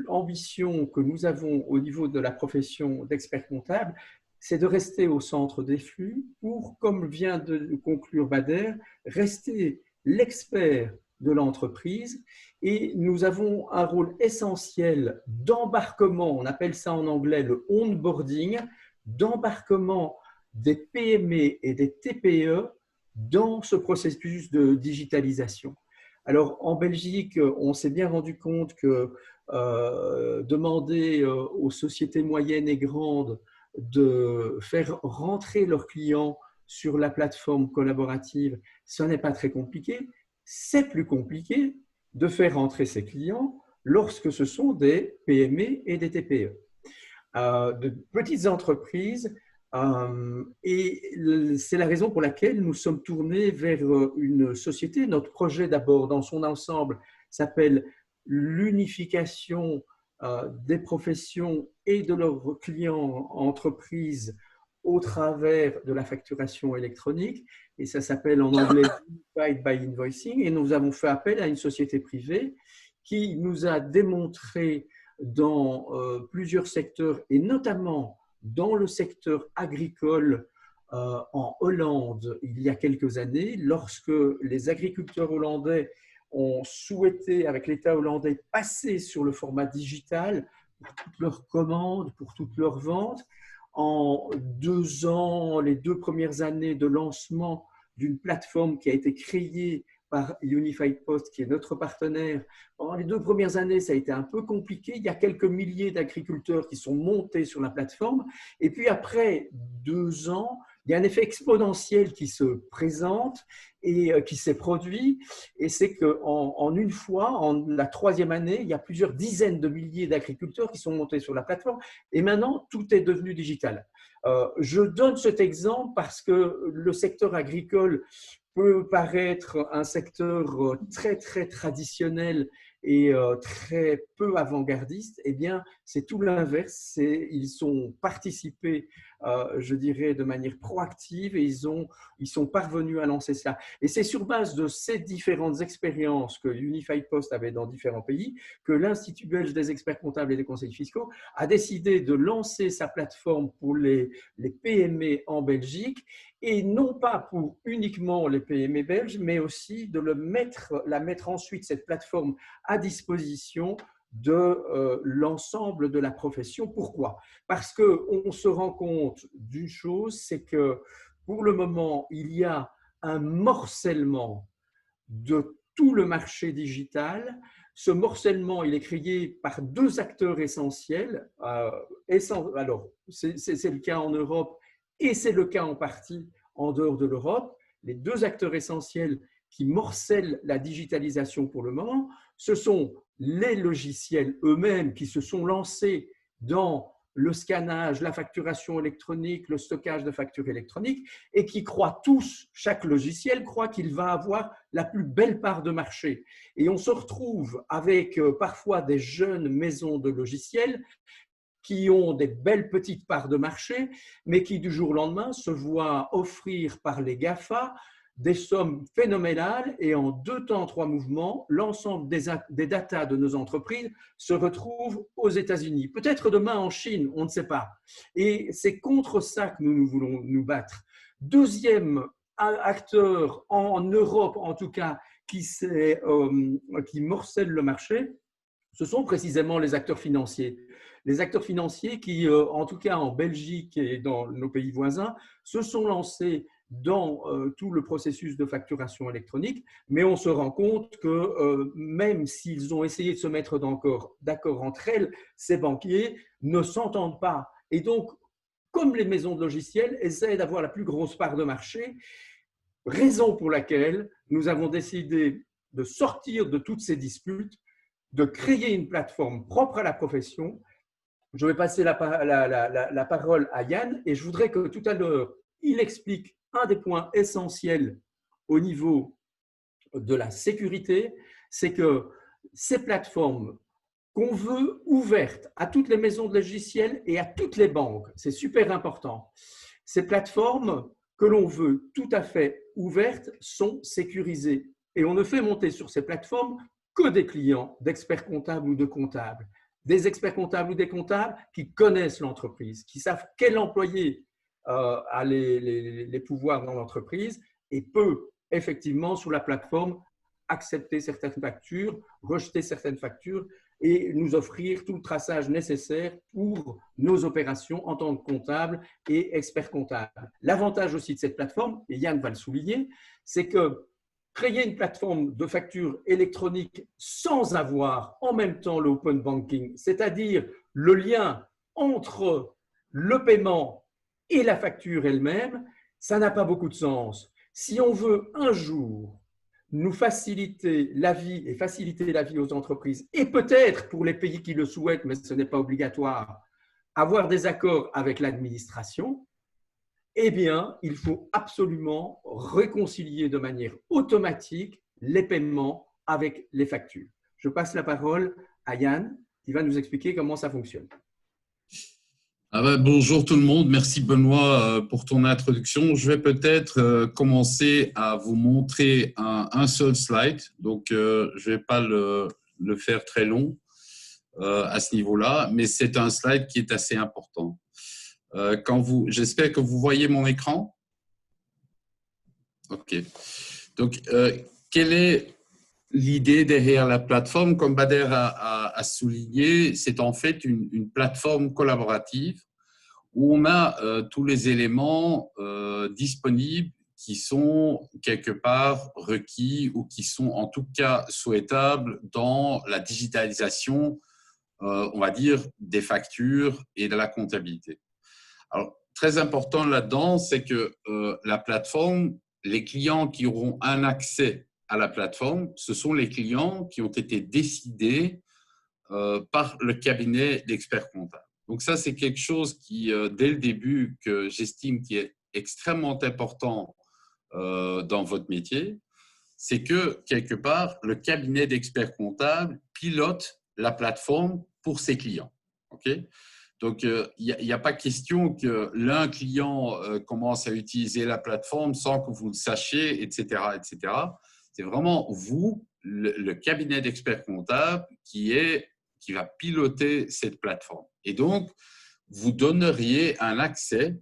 ambition que nous avons au niveau de la profession d'expert comptable, c'est de rester au centre des flux pour, comme vient de conclure Bader, rester l'expert de l'entreprise. Et nous avons un rôle essentiel d'embarquement, on appelle ça en anglais le onboarding, d'embarquement des PME et des TPE dans ce processus de digitalisation. Alors, en Belgique, on s'est bien rendu compte que demander aux sociétés moyennes et grandes de faire rentrer leurs clients sur la plateforme collaborative, ce n'est pas très compliqué. C'est plus compliqué de faire rentrer ses clients lorsque ce sont des PME et des TPE. De petites entreprises. Et c'est la raison pour laquelle nous sommes tournés vers une société. Notre projet, d'abord, dans son ensemble, s'appelle l'unification des professions et de leurs clients entreprises au travers de la facturation électronique. Et ça s'appelle en anglais Unified by Invoicing. Et nous avons fait appel à une société privée qui nous a démontré dans plusieurs secteurs, et notamment dans le secteur agricole en Hollande il y a quelques années, lorsque les agriculteurs hollandais ont souhaité, avec l'État hollandais, passer sur le format digital pour toutes leurs commandes, pour toutes leurs ventes. En 2 ans, les 2 premières années de lancement d'une plateforme qui a été créée par Unified Post, qui est notre partenaire. Pendant les 2 premières années, ça a été un peu compliqué. Il y a quelques milliers d'agriculteurs qui sont montés sur la plateforme. Et puis après 2 ans, il y a un effet exponentiel qui se présente et qui s'est produit. Et c'est qu'en une fois, en la 3e année, il y a plusieurs dizaines de milliers d'agriculteurs qui sont montés sur la plateforme. Et maintenant, tout est devenu digital. Je donne cet exemple parce que le secteur agricole peut paraître un secteur très, très traditionnel et très peu avant-gardiste. Eh bien, c'est tout l'inverse. Ils ont participé, je dirais, de manière proactive et ils sont parvenus à lancer cela. Et c'est sur base de ces différentes expériences que Unified Post avait dans différents pays que l'Institut belge des experts comptables et des conseils fiscaux a décidé de lancer sa plateforme pour les PME en Belgique, et non pas pour uniquement les PME belges, mais aussi de la mettre ensuite, cette plateforme, à disposition de l'ensemble de la profession. Pourquoi? Parce qu'on se rend compte d'une chose, c'est que pour le moment, il y a un morcellement de tout le marché digital. Ce morcellement, il est créé par 2 acteurs essentiels. Alors, c'est le cas en Europe et c'est le cas en partie en dehors de l'Europe. Les 2 acteurs essentiels qui morcellent la digitalisation pour le moment, ce sont les logiciels eux-mêmes qui se sont lancés dans le scannage, la facturation électronique, le stockage de factures électroniques, et qui croient tous, chaque logiciel croit qu'il va avoir la plus belle part de marché. Et on se retrouve avec parfois des jeunes maisons de logiciels qui ont des belles petites parts de marché, mais qui du jour au lendemain se voient offrir par les GAFA des sommes phénoménales, et en 2 temps, 3 mouvements, l'ensemble des datas de nos entreprises se retrouvent aux États-Unis. Peut-être demain en Chine, on ne sait pas. Et c'est contre ça que nous voulons nous battre. Deuxième acteur en Europe, en tout cas, qui morcelle le marché, ce sont précisément les acteurs financiers. Les acteurs financiers qui, en tout cas en Belgique et dans nos pays voisins, se sont lancés dans tout le processus de facturation électronique, mais on se rend compte que même s'ils ont essayé de se mettre d'accord entre elles, ces banquiers ne s'entendent pas. Et donc, comme les maisons de logiciels essaient d'avoir la plus grosse part de marché, raison pour laquelle nous avons décidé de sortir de toutes ces disputes, de créer une plateforme propre à la profession. Je vais passer la parole à Yann, et je voudrais que tout à l'heure, il explique un des points essentiels au niveau de la sécurité, c'est que ces plateformes qu'on veut ouvertes à toutes les maisons de logiciels et à toutes les banques, c'est super important. Ces plateformes que l'on veut tout à fait ouvertes sont sécurisées, et on ne fait monter sur ces plateformes que des clients d'experts comptables ou de comptables. Des experts comptables ou des comptables qui connaissent l'entreprise, qui savent quel employé a les pouvoirs dans l'entreprise et peut effectivement sur la plateforme accepter certaines factures, rejeter certaines factures et nous offrir tout le traçage nécessaire pour nos opérations en tant que comptable et expert comptable. L'avantage aussi de cette plateforme, et Yann va le souligner, c'est que créer une plateforme de facture électronique sans avoir en même temps l'open banking, c'est-à-dire le lien entre le paiement et la facture elle-même, ça n'a pas beaucoup de sens. Si on veut un jour nous faciliter la vie et faciliter la vie aux entreprises, et peut-être pour les pays qui le souhaitent, mais ce n'est pas obligatoire, avoir des accords avec l'administration, eh bien, il faut absolument réconcilier de manière automatique les paiements avec les factures. Je passe la parole à Yann, qui va nous expliquer comment ça fonctionne. Bonjour tout le monde, merci Benoît pour ton introduction. Je vais peut-être commencer à vous montrer un seul slide, donc je ne vais pas le faire très long à ce niveau-là, mais c'est un slide qui est assez important. J'espère que vous voyez mon écran. Ok. Donc, quelle est l'idée derrière la plateforme? Comme Bader a souligné, c'est en fait une plateforme collaborative où on a tous les éléments disponibles qui sont quelque part requis ou qui sont en tout cas souhaitables dans la digitalisation, on va dire, des factures et de la comptabilité. Alors, très important là-dedans, c'est que la plateforme, les clients qui auront un accès à la plateforme, ce sont les clients qui ont été décidés par le cabinet d'experts comptables. Donc ça, c'est quelque chose qui, dès le début, que j'estime qui est extrêmement important dans votre métier, c'est que, quelque part, le cabinet d'experts comptables pilote la plateforme pour ses clients. Okay? Donc, il n'y a pas question que l'un client commence à utiliser la plateforme sans que vous le sachiez, etc., etc. C'est vraiment vous, le cabinet d'experts comptables, qui va piloter cette plateforme. Et donc, vous donneriez un accès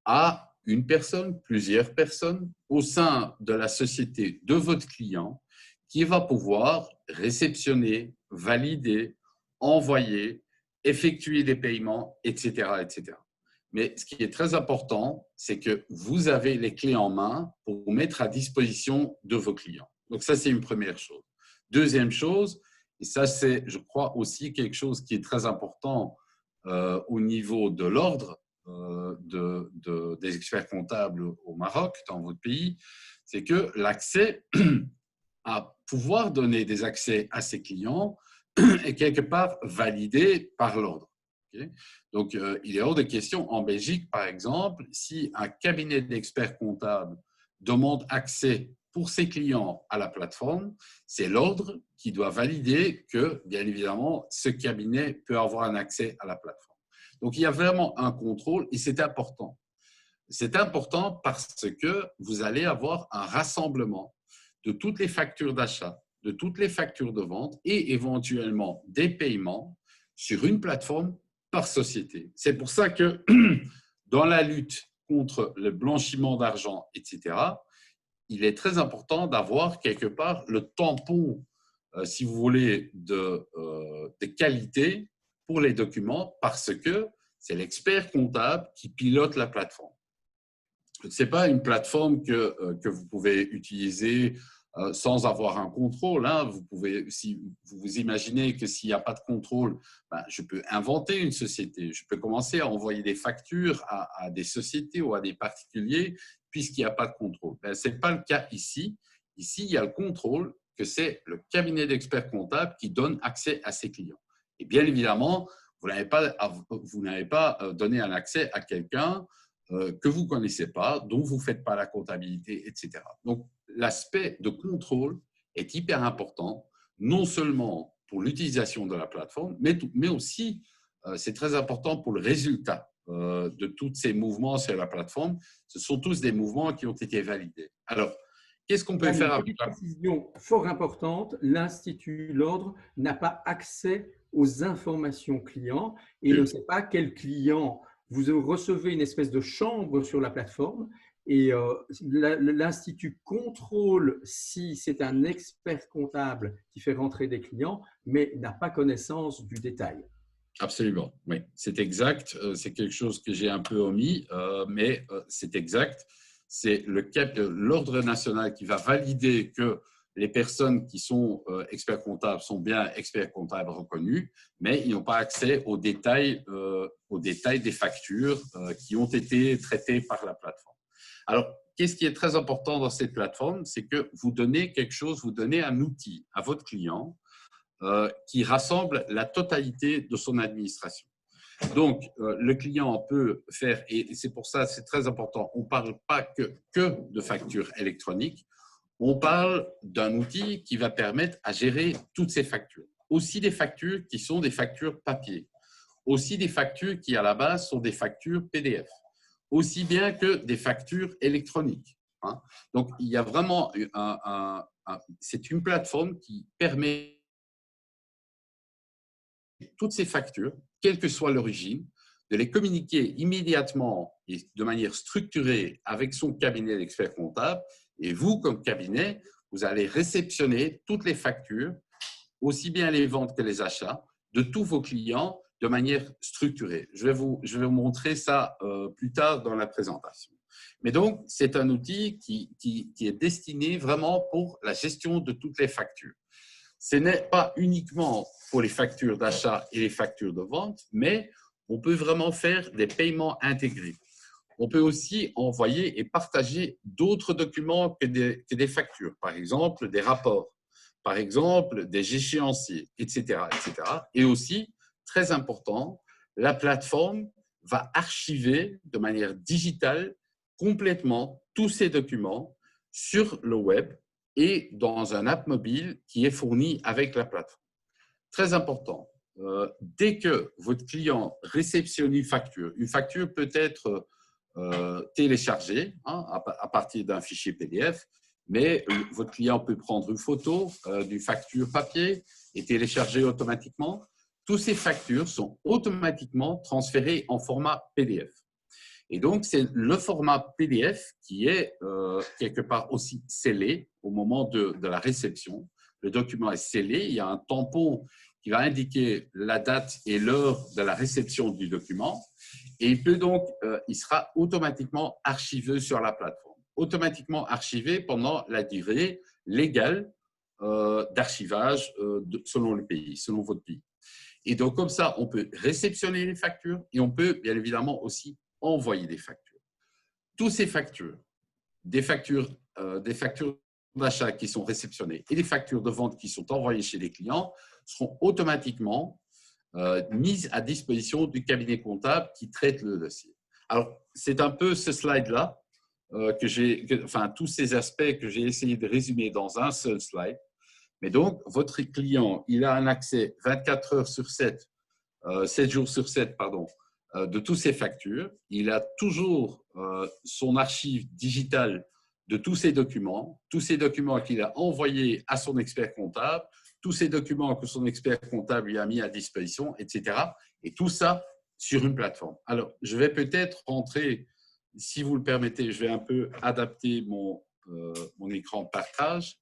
à une personne, plusieurs personnes au sein de la société de votre client qui va pouvoir réceptionner, valider, envoyer, effectuer des paiements, etc., etc. Mais ce qui est très important, c'est que vous avez les clés en main pour vous mettre à disposition de vos clients. Donc ça, c'est une première chose. Deuxième chose, et ça, c'est, je crois, aussi quelque chose qui est très important au niveau de l'ordre des experts comptables au Maroc, dans votre pays, c'est que l'accès à pouvoir donner des accès à ses clients est quelque part validé par l'ordre. Okay? Donc, il est hors de question, en Belgique, par exemple, si un cabinet d'experts comptables demande accès pour ses clients à la plateforme, c'est l'ordre qui doit valider que, bien évidemment, ce cabinet peut avoir un accès à la plateforme. Donc, il y a vraiment un contrôle et c'est important. C'est important parce que vous allez avoir un rassemblement de toutes les factures d'achat, de toutes les factures de vente et éventuellement des paiements sur une plateforme par société. C'est pour ça que dans la lutte contre le blanchiment d'argent, etc., il est très important d'avoir quelque part le tampon, si vous voulez, de qualité pour les documents parce que c'est l'expert comptable qui pilote la plateforme. Ce n'est pas une plateforme que vous pouvez utiliser sans avoir un contrôle. Hein. Vous pouvez, si vous vous imaginez que s'il n'y a pas de contrôle, ben, je peux inventer une société. Je peux commencer à envoyer des factures à des sociétés ou à des particuliers puisqu'il n'y a pas de contrôle. Ben, ce n'est pas le cas ici. Ici, il y a le contrôle que c'est le cabinet d'experts comptables qui donne accès à ses clients. Et bien évidemment, vous n'avez pas donné un accès à quelqu'un que vous ne connaissez pas, dont vous ne faites pas la comptabilité, etc. Donc, l'aspect de contrôle est hyper important, non seulement pour l'utilisation de la plateforme, mais aussi, c'est très important pour le résultat de tous ces mouvements sur la plateforme. Ce sont tous des mouvements qui ont été validés. Alors, qu'est-ce qu'on peut faire avec la précision fort importante, l'Institut L'Ordre n'a pas accès aux informations clients et ne sait pas quel client. Vous recevez une espèce de chambre sur la plateforme et l'Institut contrôle si c'est un expert comptable qui fait rentrer des clients, mais n'a pas connaissance du détail. Absolument, oui, c'est exact. C'est quelque chose que j'ai un peu omis, mais c'est exact. C'est l'ordre national qui va valider que les personnes qui sont experts comptables sont bien experts comptables reconnus, mais ils n'ont pas accès aux détails des factures qui ont été traitées par la plateforme. Alors, qu'est-ce qui est très important dans cette plateforme? C'est que vous donnez quelque chose, vous donnez un outil à votre client qui rassemble la totalité de son administration. Donc, le client peut faire, et c'est pour ça c'est très important, on ne parle pas que de factures électroniques, on parle d'un outil qui va permettre à gérer toutes ces factures. Aussi des factures qui sont des factures papier, aussi des factures qui à la base sont des factures PDF, aussi bien que des factures électroniques. Hein. Donc, il y a vraiment c'est une plateforme qui permet toutes ces factures, quelle que soit l'origine, de les communiquer immédiatement et de manière structurée avec son cabinet d'experts comptables. Et vous, comme cabinet, vous allez réceptionner toutes les factures, aussi bien les ventes que les achats, de tous vos clients de manière structurée. Je vais vous montrer ça plus tard dans la présentation. Mais donc, c'est un outil qui est destiné vraiment pour la gestion de toutes les factures. Ce n'est pas uniquement pour les factures d'achat et les factures de vente, mais on peut vraiment faire des paiements intégrés. on peut aussi envoyer et partager d'autres documents que des factures, par exemple des rapports, par exemple des échéanciers, etc., etc. Et aussi, très important, la plateforme va archiver de manière digitale complètement tous ces documents sur le web et dans un app mobile qui est fourni avec la plateforme. Très important, dès que votre client réceptionne une facture peut être téléchargée à partir d'un fichier PDF, mais votre client peut prendre une photo d'une facture papier et télécharger automatiquement. Toutes ces factures sont automatiquement transférées en format PDF. Et donc, c'est le format PDF qui est quelque part aussi scellé au moment de la réception. Le document est scellé, il y a un tampon qui va indiquer la date et l'heure de la réception du document. Et il sera automatiquement archivé sur la plateforme. Automatiquement archivé pendant la durée légale d'archivage selon le pays, selon votre pays. Et donc, comme ça, on peut réceptionner les factures et on peut bien évidemment aussi envoyer des factures. Toutes ces factures, des factures d'achat qui sont réceptionnées et des factures de vente qui sont envoyées chez les clients seront automatiquement mises à disposition du cabinet comptable qui traite le dossier. Alors, c'est un peu ce slide-là, tous ces aspects que j'ai essayé de résumer dans un seul slide. Mais donc, votre client, il a un accès 24 heures sur 7, 7 jours sur 7, pardon, de toutes ces factures. Il a toujours son archive digitale de tous ces documents qu'il a envoyés à son expert comptable, tous ces documents que son expert comptable lui a mis à disposition, etc. Et tout ça sur une plateforme. Alors, je vais peut-être rentrer, si vous le permettez, je vais un peu adapter mon écran de partage.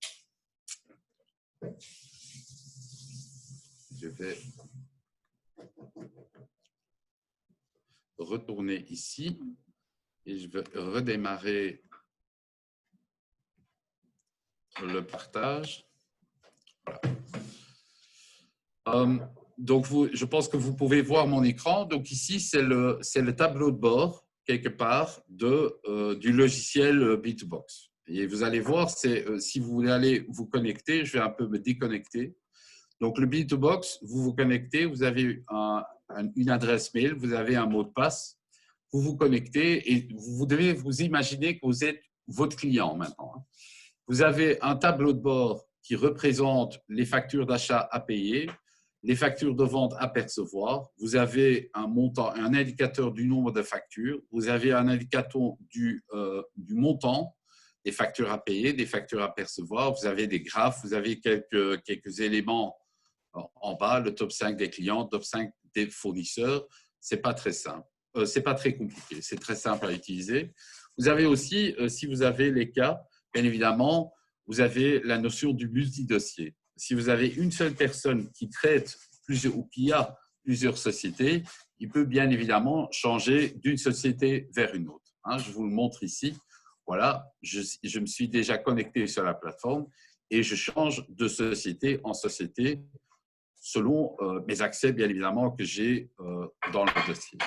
Je vais retourner ici et je vais redémarrer le partage. Voilà. Donc, je pense que vous pouvez voir mon écran. Donc, ici, c'est le tableau de bord, quelque part, du logiciel B2Box. Et vous allez voir, si vous voulez aller vous connecter, je vais un peu me déconnecter. Donc, le B2Box, vous vous connectez, vous avez une adresse mail, vous avez un mot de passe, vous vous connectez et vous devez vous imaginer que vous êtes votre client maintenant. Vous avez un tableau de bord qui représente les factures d'achat à payer, les factures de vente à percevoir. Vous avez un montant, un indicateur du nombre de factures. Vous avez un indicateur du montant des factures à payer, des factures à percevoir. Vous avez des graphes, vous avez quelques éléments en bas, le top 5 des clients, top 5 des fournisseurs. C'est pas très simple. C'est pas très compliqué. C'est très simple à utiliser. Vous avez aussi, si vous avez les cas, bien évidemment, vous avez la notion du multidossier. Si vous avez une seule personne qui traite ou qui a plusieurs sociétés, il peut bien évidemment changer d'une société vers une autre. Je vous le montre ici. Voilà, je me suis déjà connecté sur la plateforme et je change de société en société selon mes accès, bien évidemment, que j'ai dans le dossier.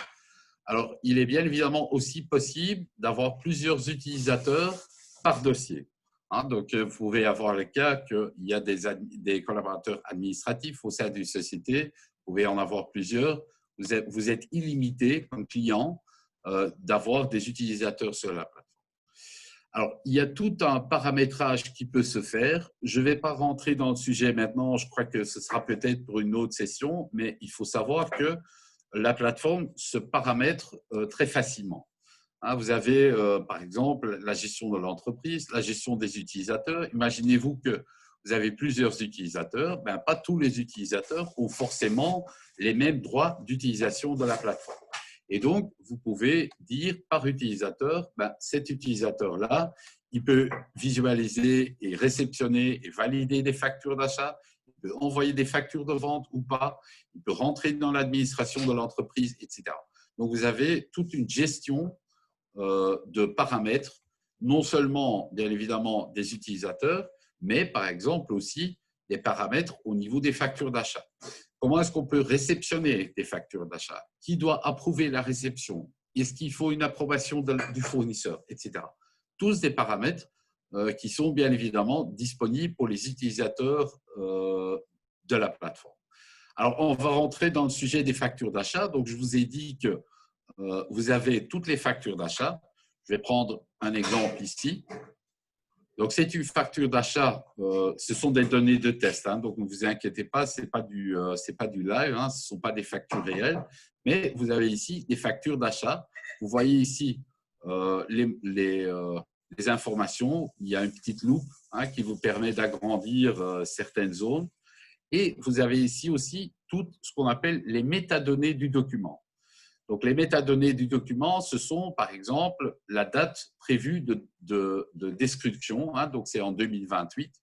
Alors, il est bien évidemment aussi possible d'avoir plusieurs utilisateurs par dossier. Donc, vous pouvez avoir le cas qu'il y a des collaborateurs administratifs au sein d'une société. Vous pouvez en avoir plusieurs. Vous êtes illimité comme client d'avoir des utilisateurs sur la plateforme. Alors, il y a tout un paramétrage qui peut se faire. Je ne vais pas rentrer dans le sujet maintenant. Je crois que ce sera peut-être pour une autre session, mais il faut savoir que la plateforme se paramètre très facilement. Vous avez, par exemple, la gestion de l'entreprise, la gestion des utilisateurs. Imaginez-vous que vous avez plusieurs utilisateurs. Pas tous les utilisateurs ont forcément les mêmes droits d'utilisation de la plateforme. Et donc, vous pouvez dire par utilisateur, cet utilisateur-là, il peut visualiser et réceptionner et valider des factures d'achat, il peut envoyer des factures de vente ou pas, il peut rentrer dans l'administration de l'entreprise, etc. Donc, vous avez toute une gestion de paramètres, non seulement, bien évidemment, des utilisateurs, mais par exemple aussi des paramètres au niveau des factures d'achat. Comment est-ce qu'on peut réceptionner des factures d'achat? Qui doit approuver la réception? est-ce qu'il faut une approbation du fournisseur, etc. Tous des paramètres qui sont bien évidemment disponibles pour les utilisateurs de la plateforme. Alors, on va rentrer dans le sujet des factures d'achat. Donc, je vous ai dit que vous avez toutes les factures d'achat. Je vais prendre un exemple ici. Donc, c'est une facture d'achat. Ce sont des données de test. Hein, donc, ne vous inquiétez pas, ce n'est pas du live. Hein, ce ne sont pas des factures réelles. Mais vous avez ici des factures d'achat. Vous voyez ici les informations. Il y a une petite loupe qui vous permet d'agrandir certaines zones. Et vous avez ici aussi tout ce qu'on appelle les métadonnées du document. Donc, les métadonnées du document, ce sont par exemple la date prévue de destruction. Hein, donc, c'est en 2028.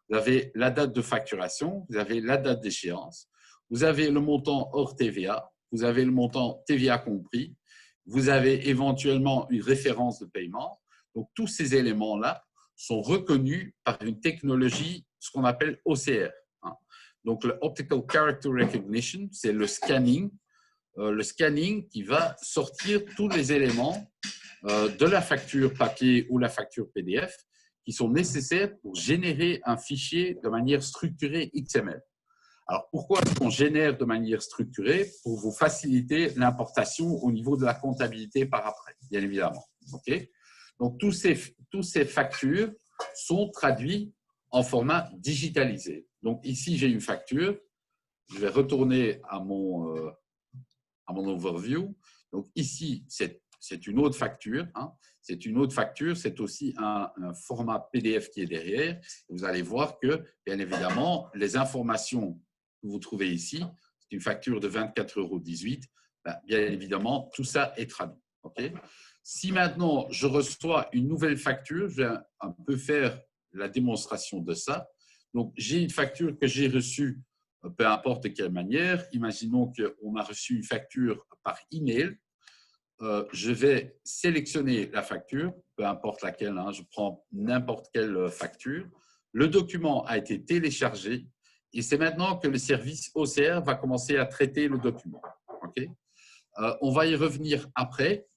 Vous avez la date de facturation, vous avez la date d'échéance, vous avez le montant hors TVA, vous avez le montant TVA compris, vous avez éventuellement une référence de paiement. Donc, tous ces éléments-là sont reconnus par une technologie, ce qu'on appelle OCR. Hein. Donc, le Optical Character Recognition, c'est le scanning qui va sortir tous les éléments de la facture papier ou la facture PDF qui sont nécessaires pour générer un fichier de manière structurée XML. Alors, pourquoi on génère de manière structurée? Pour vous faciliter l'importation au niveau de la comptabilité par après, bien évidemment. Okay? Donc, tous ces factures sont traduits en format digitalisé. Donc, ici, j'ai une facture. Je vais retourner à mon overview. Donc, ici, c'est une autre facture. Hein. C'est une autre facture. C'est aussi un format PDF qui est derrière. Vous allez voir que, bien évidemment, les informations que vous trouvez ici, c'est une facture de 24,18 €. Bien évidemment, tout ça est traduit. Okay? Si maintenant, je reçois une nouvelle facture, je vais un peu faire la démonstration de ça. Donc, j'ai une facture que j'ai reçue, peu importe de quelle manière. Imaginons qu'on a reçu une facture par email. Je vais sélectionner la facture, peu importe laquelle, hein, je prends n'importe quelle facture. Le document a été téléchargé et c'est maintenant que le service OCR va commencer à traiter le document. Okay? On va y revenir après.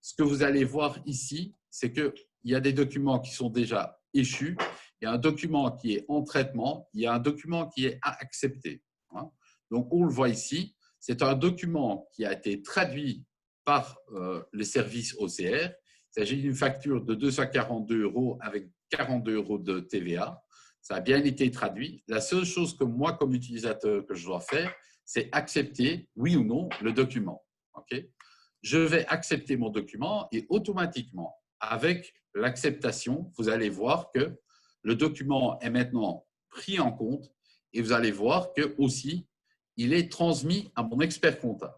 Ce que vous allez voir ici, c'est qu'il y a des documents qui sont déjà échus, il y a un document qui est en traitement, il y a un document qui est à accepter. Hein. Donc, on le voit ici, c'est un document qui a été traduit par le service OCR. Il s'agit d'une facture de 242 € avec 42 € de TVA. Ça a bien été traduit. La seule chose que moi, comme utilisateur, que je dois faire, c'est accepter, oui ou non, le document. Okay? Je vais accepter mon document et automatiquement, avec l'acceptation, vous allez voir que le document est maintenant pris en compte et vous allez voir que aussi, il est transmis à mon expert comptable.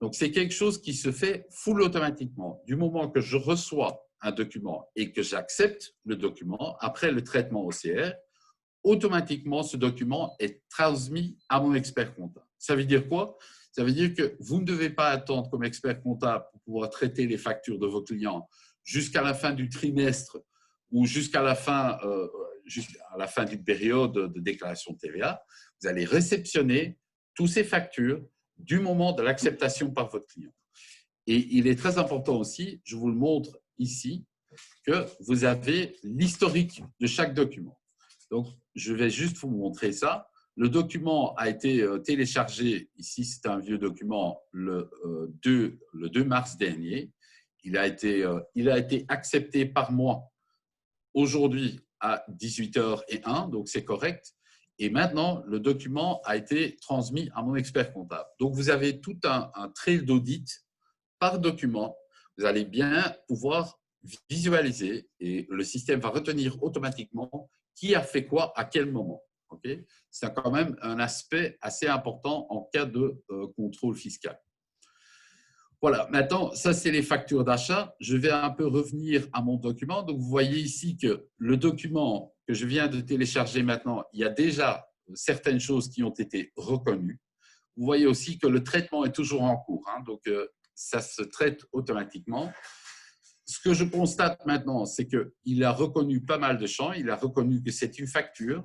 Donc, c'est quelque chose qui se fait full automatiquement. Du moment que je reçois un document et que j'accepte le document, après le traitement OCR, automatiquement, ce document est transmis à mon expert comptable. Ça veut dire quoi? Ça veut dire que vous ne devez pas attendre comme expert comptable pour pouvoir traiter les factures de vos clients jusqu'à la fin du trimestre ou jusqu'à la fin d'une période de déclaration de TVA. Vous allez réceptionner toutes ces factures du moment de l'acceptation par votre client. Et il est très important aussi, je vous le montre ici, que vous avez l'historique de chaque document. Donc, je vais juste vous montrer ça. Le document a été téléchargé, ici c'est un vieux document, le 2 mars dernier. Il a été accepté par moi aujourd'hui à 18h01, donc c'est correct. Et maintenant, le document a été transmis à mon expert comptable. Donc, vous avez tout un trail d'audit par document. Vous allez bien pouvoir visualiser et le système va retenir automatiquement qui a fait quoi à quel moment. Okay? C'est quand même un aspect assez important en cas de contrôle fiscal. Voilà, maintenant, ça, c'est les factures d'achat. Je vais un peu revenir à mon document. Donc, vous voyez ici que le document que je viens de télécharger maintenant, il y a déjà certaines choses qui ont été reconnues. Vous voyez aussi que le traitement est toujours en cours. Hein, donc, ça se traite automatiquement. Ce que je constate maintenant, c'est qu'il a reconnu pas mal de champs. Il a reconnu que c'est une facture.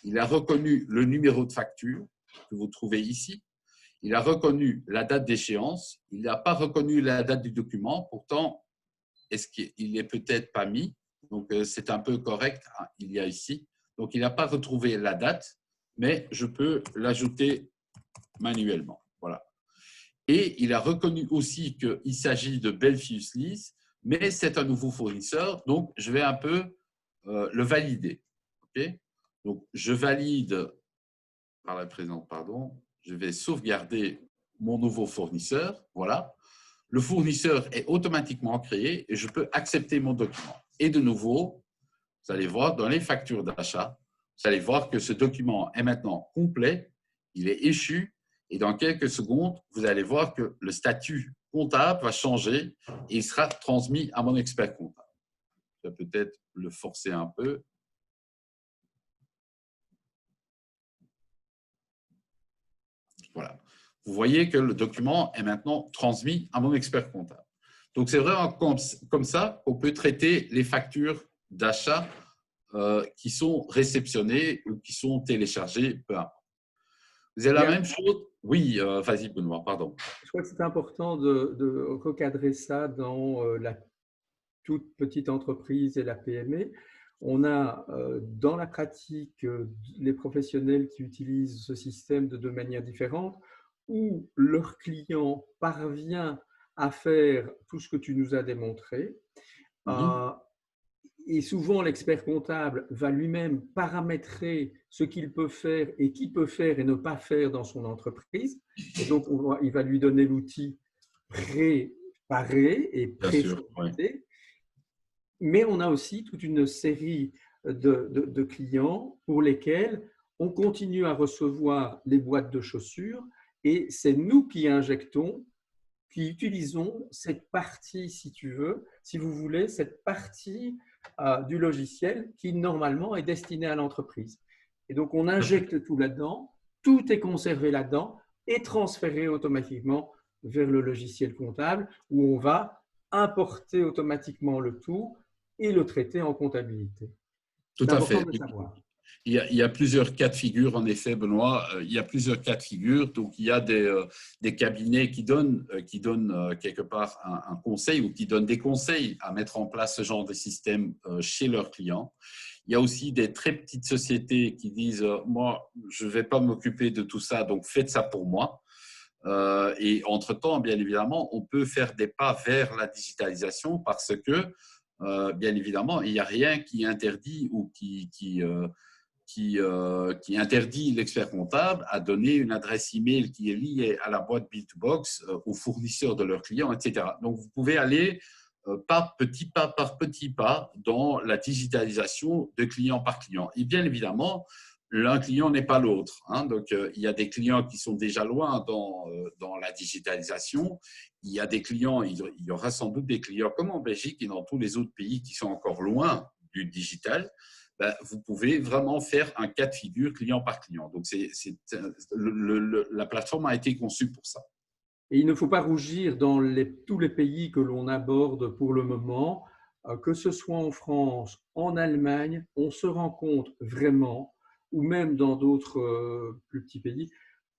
Il a reconnu le numéro de facture que vous trouvez ici. Il a reconnu la date d'échéance, il n'a pas reconnu la date du document, pourtant, est-ce qu'il n'est peut-être pas mis? Donc, c'est un peu correct, il y a ici. Donc, il n'a pas retrouvé la date, mais je peux l'ajouter manuellement. Voilà. Et il a reconnu aussi qu'il s'agit de Belfius Lease, mais c'est un nouveau fournisseur, donc je vais un peu le valider. Okay, donc, je valide par la présente, pardon, je vais sauvegarder mon nouveau fournisseur. Voilà. Le fournisseur est automatiquement créé et je peux accepter mon document. Et de nouveau, vous allez voir dans les factures d'achat, vous allez voir que ce document est maintenant complet, il est échu et dans quelques secondes, vous allez voir que le statut comptable va changer et il sera transmis à mon expert comptable. Je vais peut-être le forcer un peu. Voilà. Vous voyez que le document est maintenant transmis à mon expert comptable. Donc, c'est vraiment comme ça qu'on peut traiter les factures d'achat qui sont réceptionnées ou qui sont téléchargées, peu importe. Vous avez la même chose? Oui, vas-y Benoît, pardon. Je crois que c'est important de recadrer ça dans la toute petite entreprise et la PME. On a dans la pratique les professionnels qui utilisent ce système de deux manières différentes, où leur client parvient à faire tout ce que tu nous as démontré. Et souvent, l'expert comptable va lui-même paramétrer ce qu'il peut faire et qui peut faire et ne pas faire dans son entreprise. Et donc, il va lui donner l'outil préparé et préfixé. Mais on a aussi toute une série de clients pour lesquels on continue à recevoir les boîtes de chaussures et c'est nous qui injectons, qui utilisons cette partie, si tu veux, si vous voulez, cette partie du logiciel qui normalement est destinée à l'entreprise. Et donc, on injecte tout là-dedans, tout est conservé là-dedans et transféré automatiquement vers le logiciel comptable où on va importer automatiquement le tout et le traiter en comptabilité. Tout à fait. Il y a plusieurs cas de figure, en effet, Benoît. Il y a plusieurs cas de figure. Donc, il y a des cabinets qui donnent quelque part un conseil ou qui donnent des conseils à mettre en place ce genre de système chez leurs clients. Il y a aussi des très petites sociétés qui disent « Moi, je ne vais pas m'occuper de tout ça, donc faites ça pour moi ». Et entre-temps, bien évidemment, on peut faire des pas vers la digitalisation parce que, bien évidemment, il n'y a rien qui interdit ou qui interdit l'expert comptable à donner une adresse email qui est liée à la boîte Bill2Box, aux fournisseurs de leurs clients, etc. Donc, vous pouvez aller par petit pas dans la digitalisation de client par client. Et bien évidemment, l'un client n'est pas l'autre. Hein. Donc, il y a des clients qui sont déjà loin dans la digitalisation. Il y a des clients, il y aura sans doute des clients comme en Belgique et dans tous les autres pays qui sont encore loin du digital. Ben, vous pouvez vraiment faire un cas de figure client par client. Donc, la plateforme a été conçue pour ça. Et il ne faut pas rougir dans tous les pays que l'on aborde pour le moment, que ce soit en France, en Allemagne, on se rend compte vraiment, ou même dans d'autres plus petits pays,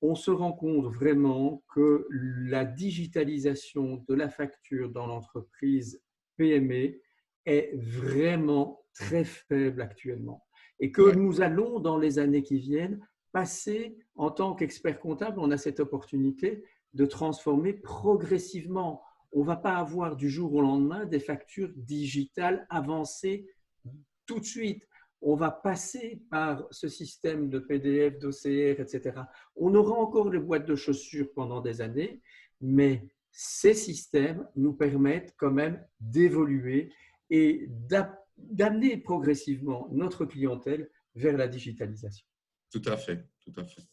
on se rend compte vraiment que la digitalisation de la facture dans l'entreprise PME est vraiment très faible actuellement et que nous allons, dans les années qui viennent, passer en tant qu'expert comptable, on a cette opportunité de transformer progressivement. On ne va pas avoir du jour au lendemain des factures digitales avancées tout de suite. On va passer par ce système de PDF, d'OCR, etc. On aura encore les boîtes de chaussures pendant des années, mais ces systèmes nous permettent quand même d'évoluer et d'amener progressivement notre clientèle vers la digitalisation. Tout à fait, tout à fait.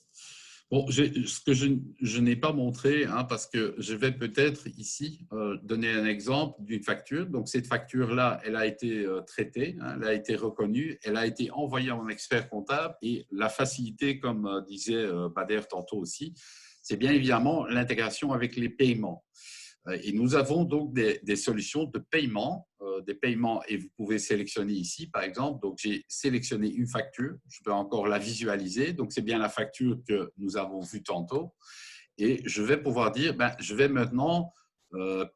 Bon, ce que je n'ai pas montré, hein, parce que je vais peut-être ici donner un exemple d'une facture. Donc, cette facture-là, elle a été traitée, hein, elle a été reconnue, elle a été envoyée à mon expert comptable et la facilité, comme disait Bader tantôt aussi, c'est bien évidemment l'intégration avec les paiements. Et nous avons donc des solutions de paiement, et vous pouvez sélectionner ici, par exemple. Donc, j'ai sélectionné une facture, je peux encore la visualiser. Donc, c'est bien la facture que nous avons vue tantôt. et je vais pouvoir dire, ben, je vais maintenant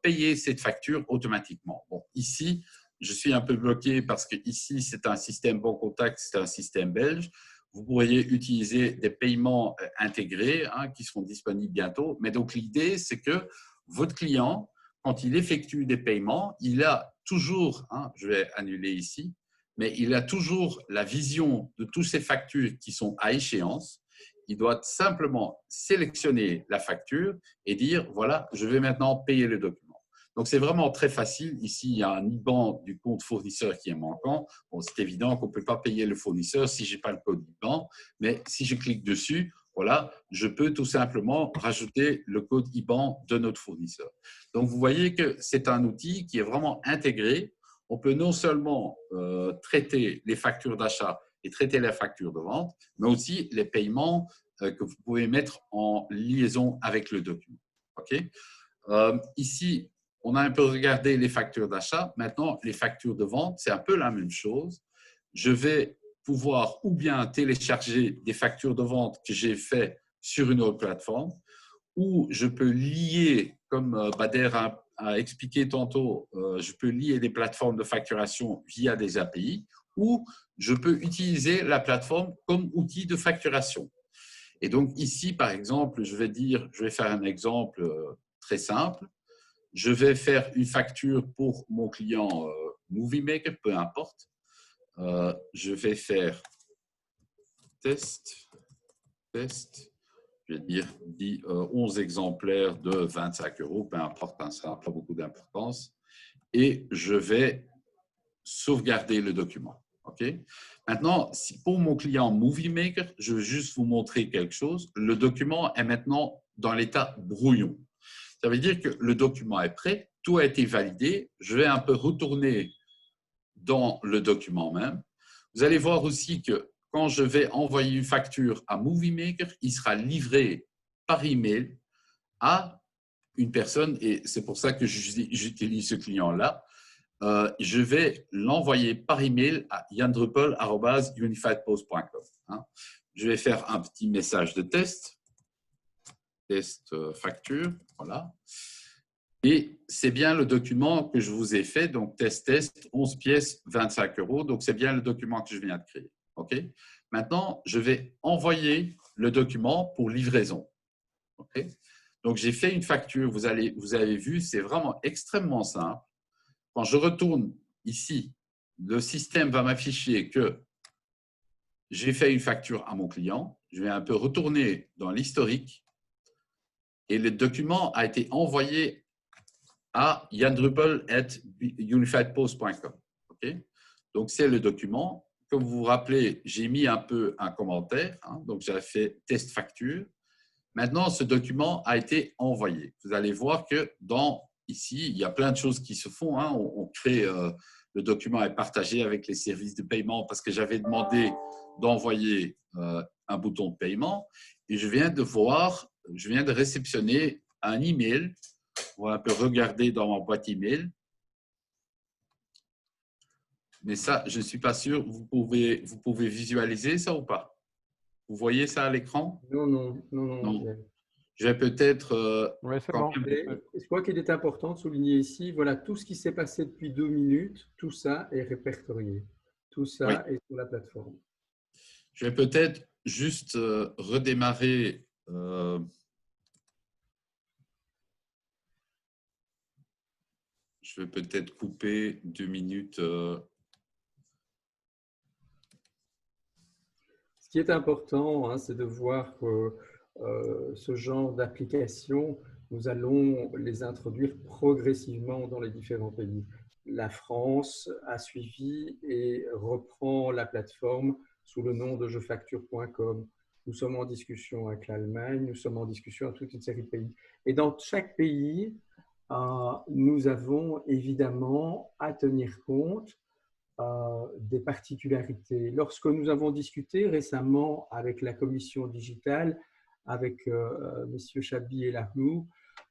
payer cette facture automatiquement. Bon, ici, je suis un peu bloqué parce que ici, c'est un système Bon Contact, c'est un système belge. Vous pourriez utiliser des paiements intégrés qui seront disponibles bientôt. Mais donc, l'idée, c'est que votre client, quand il effectue des paiements, il a toujours, je vais annuler ici, mais il a toujours la vision de toutes ces factures qui sont à échéance. Il doit simplement sélectionner la facture et dire, voilà, je vais maintenant payer le document. Donc, c'est vraiment très facile. Ici, il y a un IBAN du compte fournisseur qui est manquant. Bon, c'est évident qu'on ne peut pas payer le fournisseur si je n'ai pas le code IBAN, mais si je clique dessus, voilà, je peux tout simplement rajouter le code IBAN de notre fournisseur. Donc, vous voyez que c'est un outil qui est vraiment intégré. On peut non seulement traiter les factures d'achat et traiter les factures de vente, mais aussi les paiements que vous pouvez mettre en liaison avec le document. Okay? Ici, on a un peu regardé les factures d'achat. Maintenant, les factures de vente, c'est un peu la même chose. Je vais pouvoir ou bien télécharger des factures de vente que j'ai faites sur une autre plateforme, ou je peux lier, comme Bader a expliqué tantôt, je peux lier des plateformes de facturation via des API, ou je peux utiliser la plateforme comme outil de facturation. Et donc ici, par exemple, je vais faire un exemple très simple. Je vais faire une facture pour mon client Movie Maker, peu importe. Je vais faire test. Je vais dire 11 exemplaires de 25 €, peu importe, ça n'a pas beaucoup d'importance. Et je vais sauvegarder le document. Okay? Maintenant, pour mon client Movie Maker, je veux juste vous montrer quelque chose. Le document est maintenant dans l'état brouillon. Ça veut dire que le document est prêt, tout a été validé. Je vais un peu retourner dans le document même. Vous allez voir aussi que quand je vais envoyer une facture à Movie Maker, il sera livré par email à une personne, et c'est pour ça que j'utilise ce client-là. Je vais l'envoyer par email à jandruppel@unifiedpost.com. Je vais faire un petit message de test facture, voilà. Et c'est bien le document que je vous ai fait, donc test, 11 pièces, 25 €. Donc, c'est bien le document que je viens de créer. OK? Maintenant, je vais envoyer le document pour livraison. OK? Donc, j'ai fait une facture. Vous avez vu, c'est vraiment extrêmement simple. Quand je retourne ici, le système va m'afficher que j'ai fait une facture à mon client. Je vais un peu retourner dans l'historique. Et le document a été envoyé à jandruppel@unifiedpost.com. Okay? Donc, c'est le document. Comme vous vous rappelez, j'ai mis un peu un commentaire. Donc, j'ai fait test facture. Maintenant, ce document a été envoyé. Vous allez voir que ici, il y a plein de choses qui se font. On crée, le document est partagé avec les services de paiement parce que j'avais demandé d'envoyer un bouton de paiement. Et je viens de réceptionner un email. On va un peu regarder dans ma boîte email. Mais ça, je ne suis pas sûr. Vous pouvez visualiser ça ou pas? Vous voyez ça à l'écran? Non. Je vais peut-être… Oui, c'est bon. Je crois qu'il est important de souligner ici, voilà, tout ce qui s'est passé depuis 2 minutes, tout ça est répertorié. Tout ça est sur la plateforme. Je vais peut-être juste redémarrer. Je vais peut-être couper 2 minutes. Ce qui est important, c'est de voir que ce genre d'applications, nous allons les introduire progressivement dans les différents pays. La France a suivi et reprend la plateforme sous le nom de jefacture.com. Nous sommes en discussion avec l'Allemagne, nous sommes en discussion avec toute une série de pays. Et dans chaque pays, nous avons évidemment à tenir compte des particularités. Lorsque nous avons discuté récemment avec la commission digitale, avec M. Chabi et Larnou,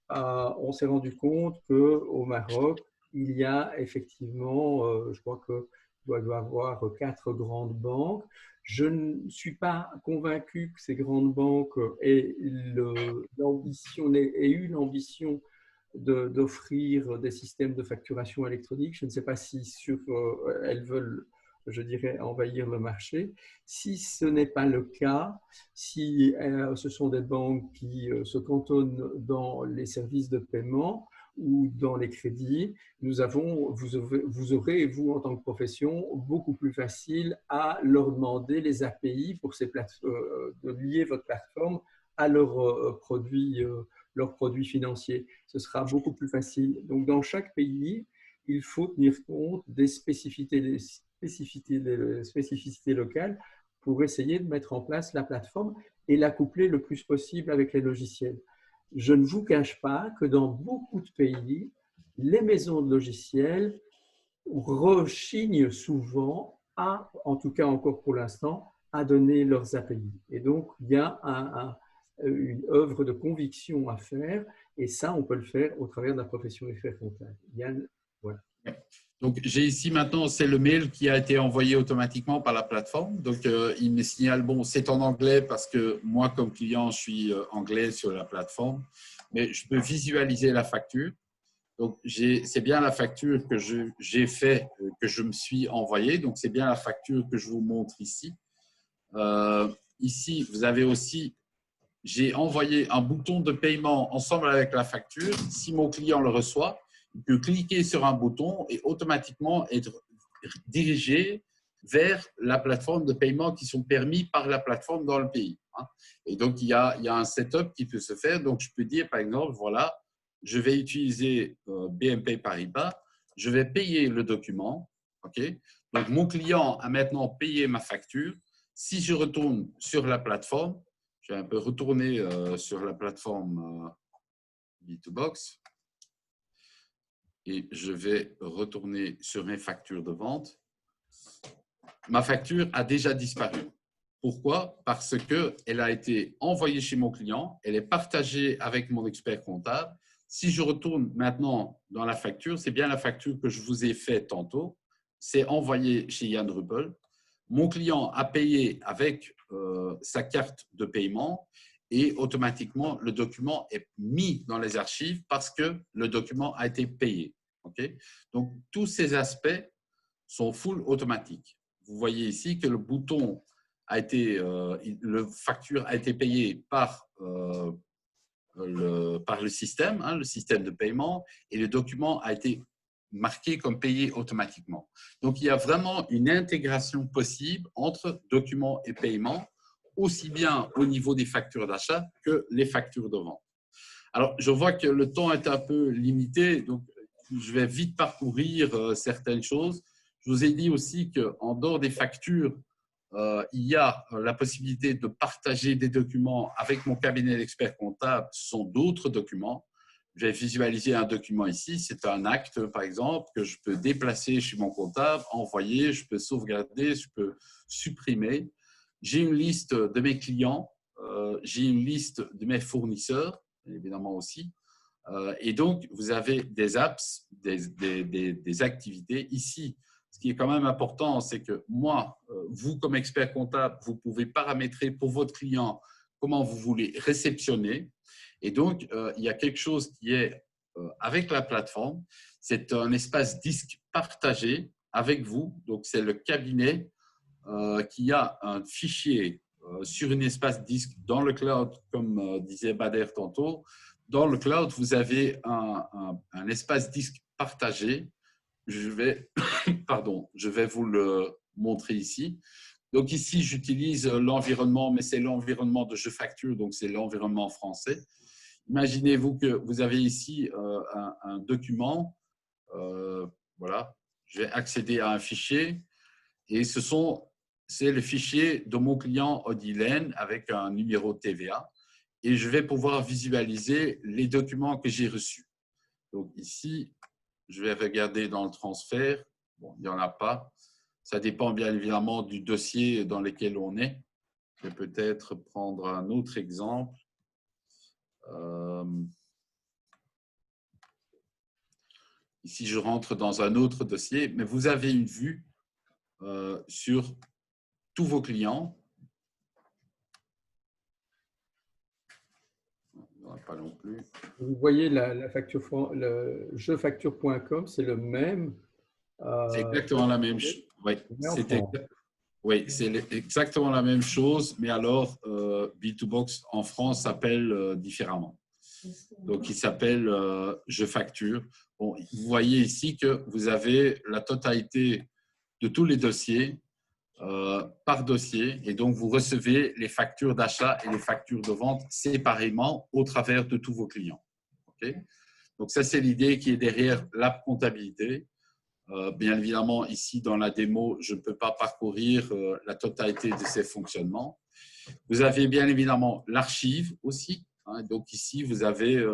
on s'est rendu compte qu'au Maroc, il y a effectivement, je crois qu'il doit y avoir 4 grandes banques Je ne suis pas convaincu que ces grandes banques aient eu l'ambition d'offrir des systèmes de facturation électronique. Je ne sais pas si elles veulent, je dirais, envahir le marché. Si ce n'est pas le cas, si ce sont des banques qui se cantonnent dans les services de paiement ou dans les crédits, vous aurez, vous, en tant que profession, beaucoup plus facile à leur demander les API pour de lier votre plateforme à leurs produits financiers. Ce sera beaucoup plus facile. Donc, dans chaque pays, il faut tenir compte des spécificités locales pour essayer de mettre en place la plateforme et la coupler le plus possible avec les logiciels. Je ne vous cache pas que dans beaucoup de pays, les maisons de logiciels rechignent souvent en tout cas encore pour l'instant, à donner leurs API. Et donc, il y a une œuvre de conviction à faire, et ça, on peut le faire au travers de la profession expert comptable. Yann, voilà. Donc, j'ai ici maintenant, c'est le mail qui a été envoyé automatiquement par la plateforme. Donc, il me signale, bon, c'est en anglais parce que moi, comme client, je suis anglais sur la plateforme, mais je peux visualiser la facture. Donc, c'est bien la facture que j'ai fait, que je me suis envoyé. Donc, c'est bien la facture que je vous montre ici. Ici, vous avez aussi, j'ai envoyé un bouton de paiement ensemble avec la facture. Si mon client le reçoit, il peut cliquer sur un bouton et automatiquement être dirigé vers la plateforme de paiement qui sont permis par la plateforme dans le pays. Et donc, il y a un setup qui peut se faire. Donc, je peux dire, par exemple, voilà, je vais utiliser BNP Paribas, je vais payer le document. Okay. Donc, mon client a maintenant payé ma facture. Si je retourne sur la plateforme, je vais un peu retourner sur la plateforme B2Box. Et je vais retourner sur mes factures de vente. Ma facture a déjà disparu. Pourquoi? Parce qu'elle a été envoyée chez mon client, elle est partagée avec mon expert comptable. Si je retourne maintenant dans la facture, c'est bien la facture que je vous ai faite tantôt. C'est envoyé chez Yann Ruppel. Mon client a payé avec sa carte de paiement et automatiquement, le document est mis dans les archives parce que le document a été payé. Okay? Donc, tous ces aspects sont full automatiques. Vous voyez ici que le bouton a été, le facture a été payé par le système, le système de paiement, et le document a été marqué comme payé automatiquement. Donc, il y a vraiment une intégration possible entre document et paiement, aussi bien au niveau des factures d'achat que les factures de vente. Alors, je vois que le temps est un peu limité, donc je vais vite parcourir certaines choses. Je vous ai dit aussi qu'en dehors des factures, il y a la possibilité de partager des documents avec mon cabinet d'experts comptables. Ce sont d'autres documents. Je vais visualiser un document ici. C'est un acte, par exemple, que je peux déplacer chez mon comptable, envoyer, je peux sauvegarder, je peux supprimer. J'ai une liste de mes clients, j'ai une liste de mes fournisseurs, évidemment aussi. Et donc, vous avez des apps, des activités. Ici, ce qui est quand même important, c'est que moi, vous comme expert comptable, vous pouvez paramétrer pour votre client comment vous voulez réceptionner. Et donc, il y a quelque chose qui est avec la plateforme. C'est un espace disque partagé avec vous. Donc, c'est le cabinet qui a un fichier sur un espace disque dans le cloud, comme disait Bader tantôt. Dans le cloud, vous avez un espace disque partagé. Je vais vous le montrer ici. Donc ici, j'utilise l'environnement, mais c'est l'environnement de Je Facture, donc c'est l'environnement français. Imaginez-vous que vous avez ici un document. Voilà, je vais accéder à un fichier et c'est le fichier de mon client Odilène avec un numéro de TVA. Et je vais pouvoir visualiser les documents que j'ai reçus. Donc ici, je vais regarder dans le transfert. Bon, il n'y en a pas. Ça dépend bien évidemment du dossier dans lequel on est. Je vais peut-être prendre un autre exemple. Ici, je rentre dans un autre dossier, mais vous avez une vue sur tous vos clients. Pas non plus. Vous voyez la facture, le jefacture.com, c'est le même. C'est exactement la même chose. Oui, c'est exactement la même chose, mais alors B2Box en France s'appelle différemment. Donc, il s'appelle Je facture. Bon, vous voyez ici que vous avez la totalité de tous les dossiers par dossier, et donc vous recevez les factures d'achat et les factures de vente séparément au travers de tous vos clients. Okay? Donc, ça, c'est l'idée qui est derrière l'app comptabilité. Bien évidemment, ici, dans la démo, je ne peux pas parcourir la totalité de ces fonctionnements. Vous avez bien évidemment l'archive aussi. Hein, donc, ici, vous avez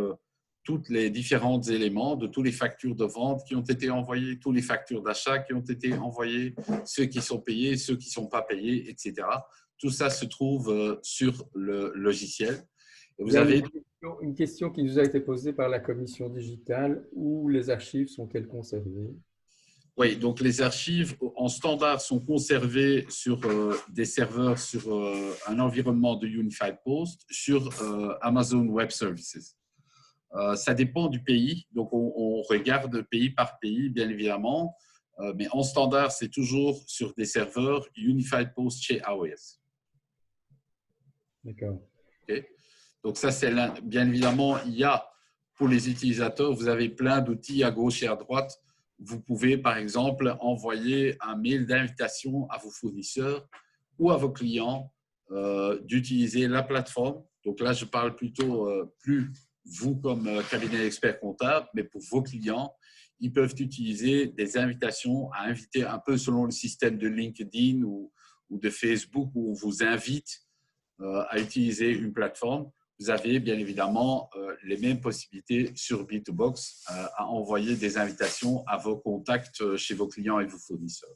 tous les différents éléments de tous les factures de vente qui ont été envoyées, tous les factures d'achat qui ont été envoyées, ceux qui sont payés, ceux qui ne sont pas payés, etc. Tout ça se trouve sur le logiciel. Et vous avez une question qui nous a été posée par la commission digitale. Où les archives sont-elles conservées? Oui, donc les archives en standard sont conservées sur des serveurs sur un environnement de Unified Post sur Amazon Web Services. Ça dépend du pays, donc on regarde pays par pays, bien évidemment, mais en standard, c'est toujours sur des serveurs Unified Post chez AWS. D'accord. Okay. Donc ça, c'est bien évidemment, il y a pour les utilisateurs, vous avez plein d'outils à gauche et à droite. Vous pouvez, par exemple, envoyer un mail d'invitation à vos fournisseurs ou à vos clients d'utiliser la plateforme. Donc là, je parle plutôt plus vous comme cabinet expert comptable, mais pour vos clients, ils peuvent utiliser des invitations à inviter un peu selon le système de LinkedIn ou de Facebook où on vous invite à utiliser une plateforme. Vous avez bien évidemment les mêmes possibilités sur B2Box à envoyer des invitations à vos contacts chez vos clients et vos fournisseurs.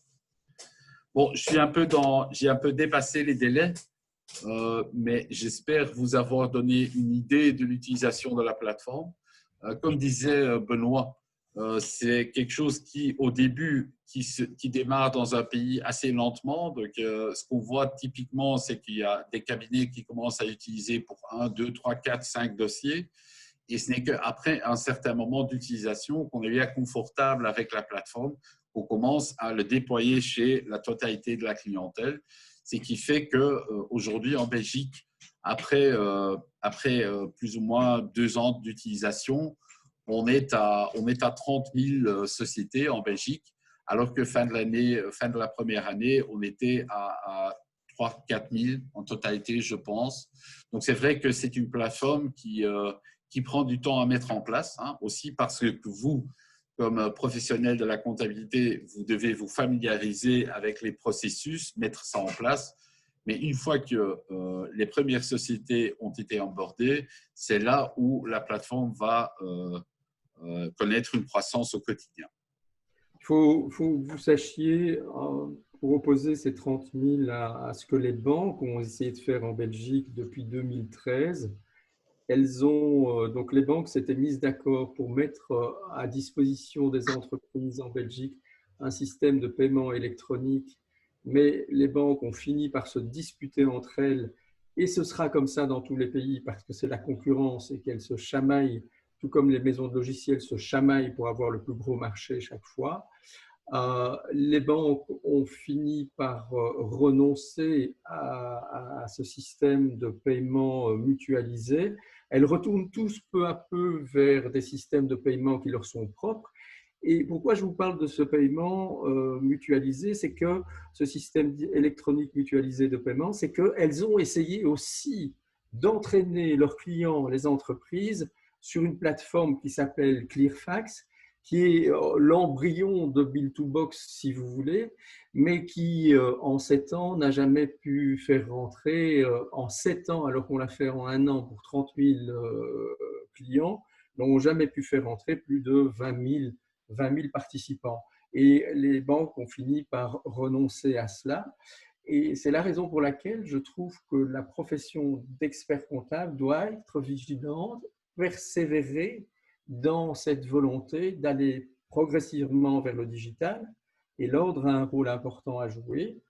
Bon, j'ai un peu dépassé les délais, mais j'espère vous avoir donné une idée de l'utilisation de la plateforme. Comme disait Benoît, c'est quelque chose qui, au début, qui démarre dans un pays assez lentement. Donc, ce qu'on voit typiquement, c'est qu'il y a des cabinets qui commencent à utiliser pour 1, 2, 3, 4, 5 dossiers. Et ce n'est qu'après un certain moment d'utilisation qu'on est bien confortable avec la plateforme, qu'on commence à le déployer chez la totalité de la clientèle. Ce qui fait qu'aujourd'hui, en Belgique, après plus ou moins 2 ans d'utilisation, on est à 30 000 sociétés en Belgique, alors que fin de la première année, on était à 3 000 à 4 000 en totalité, je pense. Donc, c'est vrai que c'est une plateforme qui prend du temps à mettre en place, hein, aussi parce que vous, comme professionnel de la comptabilité, vous devez vous familiariser avec les processus, mettre ça en place. Mais une fois que les premières sociétés ont été onboardées, c'est là où la plateforme va connaître une croissance au quotidien. Il faut que vous sachiez, pour opposer ces 30 000 à ce que les banques ont essayé de faire en Belgique depuis 2013, donc les banques s'étaient mises d'accord pour mettre à disposition des entreprises en Belgique un système de paiement électronique, mais les banques ont fini par se disputer entre elles, et ce sera comme ça dans tous les pays parce que c'est la concurrence et qu'elles se chamaillent, tout comme les maisons de logiciels se chamaillent pour avoir le plus gros marché chaque fois. Les banques ont fini par renoncer à ce système de paiement mutualisé. Elles retournent tous peu à peu vers des systèmes de paiement qui leur sont propres. Et pourquoi je vous parle de ce paiement mutualisé, c'est que ce système électronique mutualisé de paiement, c'est qu'elles ont essayé aussi d'entraîner leurs clients, les entreprises, sur une plateforme qui s'appelle Clearfax, qui est l'embryon de Bill2Box, si vous voulez, mais qui, en 7 ans, n'a jamais pu faire rentrer, en 7 ans, alors qu'on l'a fait en 1 an pour 30 000 clients, n'ont jamais pu faire rentrer plus de 20 000 participants. Et les banques ont fini par renoncer à cela. Et c'est la raison pour laquelle je trouve que la profession d'expert comptable doit être vigilante, persévérer dans cette volonté d'aller progressivement vers le digital. Et l'ordre a un rôle important à jouer.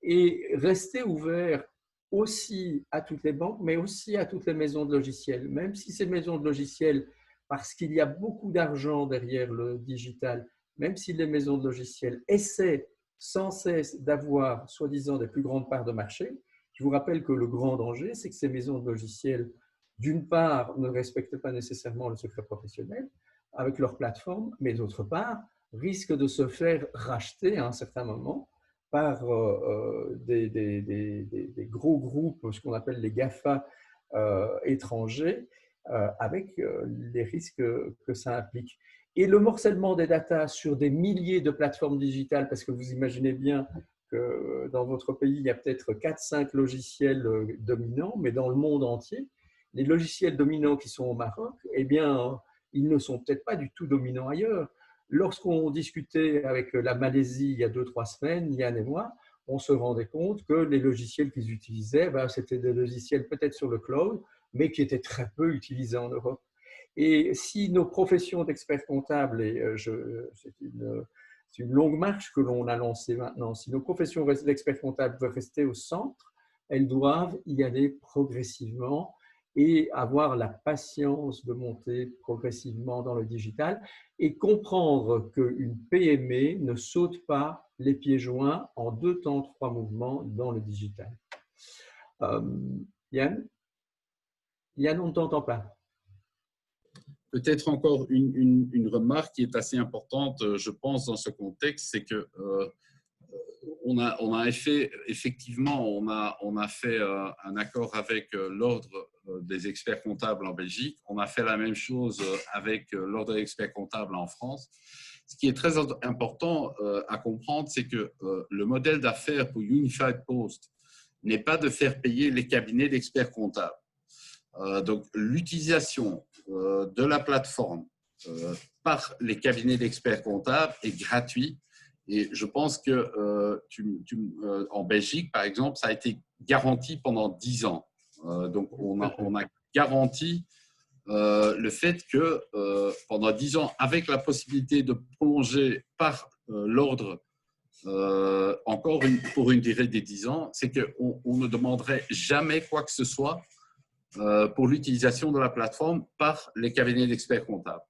et rester ouvert aussi à toutes les banques, mais aussi à toutes les maisons de logiciels. Même si ces maisons de logiciels, parce qu'il y a beaucoup d'argent derrière le digital, même si les maisons de logiciels essaient sans cesse d'avoir, soi-disant, des plus grandes parts de marché, je vous rappelle que le grand danger, c'est que ces maisons de logiciels, d'une part, ne respectent pas nécessairement le secret professionnel avec leur plateforme, mais d'autre part, risquent de se faire racheter à un certain moment par des gros groupes, ce qu'on appelle les GAFA étrangers, avec les risques que ça implique. Et le morcellement des datas sur des milliers de plateformes digitales, parce que vous imaginez bien que dans votre pays, il y a peut-être 4-5 logiciels dominants, mais dans le monde entier, les logiciels dominants qui sont au Maroc, eh bien, ils ne sont peut-être pas du tout dominants ailleurs. Lorsqu'on discutait avec la Malaisie il y a 2-3 semaines, Yann et moi, on se rendait compte que les logiciels qu'ils utilisaient, c'était des logiciels peut-être sur le cloud, mais qui étaient très peu utilisés en Europe. Et si nos professions d'experts comptables, et c'est une longue marche que l'on a lancée maintenant, si nos professions d'experts comptables veulent rester au centre, elles doivent y aller progressivement et avoir la patience de monter progressivement dans le digital et comprendre qu'une PME ne saute pas les pieds joints en 2 temps, 3 mouvements dans le digital. Yann, on ne t'entend pas. Peut-être encore une remarque qui est assez importante, je pense, dans ce contexte, c'est que on a effectivement, on a fait un accord avec l'Ordre des experts comptables en Belgique. On a fait la même chose avec l'Ordre des experts comptables en France. Ce qui est très important à comprendre, c'est que le modèle d'affaires pour Unified Post n'est pas de faire payer les cabinets d'experts comptables. Donc, l'utilisation de la plateforme par les cabinets d'experts comptables est gratuite. Et je pense que en Belgique, par exemple, ça a été garanti pendant 10 ans. Donc, on a garanti le fait que pendant 10 ans, avec la possibilité de prolonger par l'ordre encore pour une durée de 10 ans, c'est qu'on ne demanderait jamais quoi que ce soit pour l'utilisation de la plateforme par les cabinets d'experts comptables.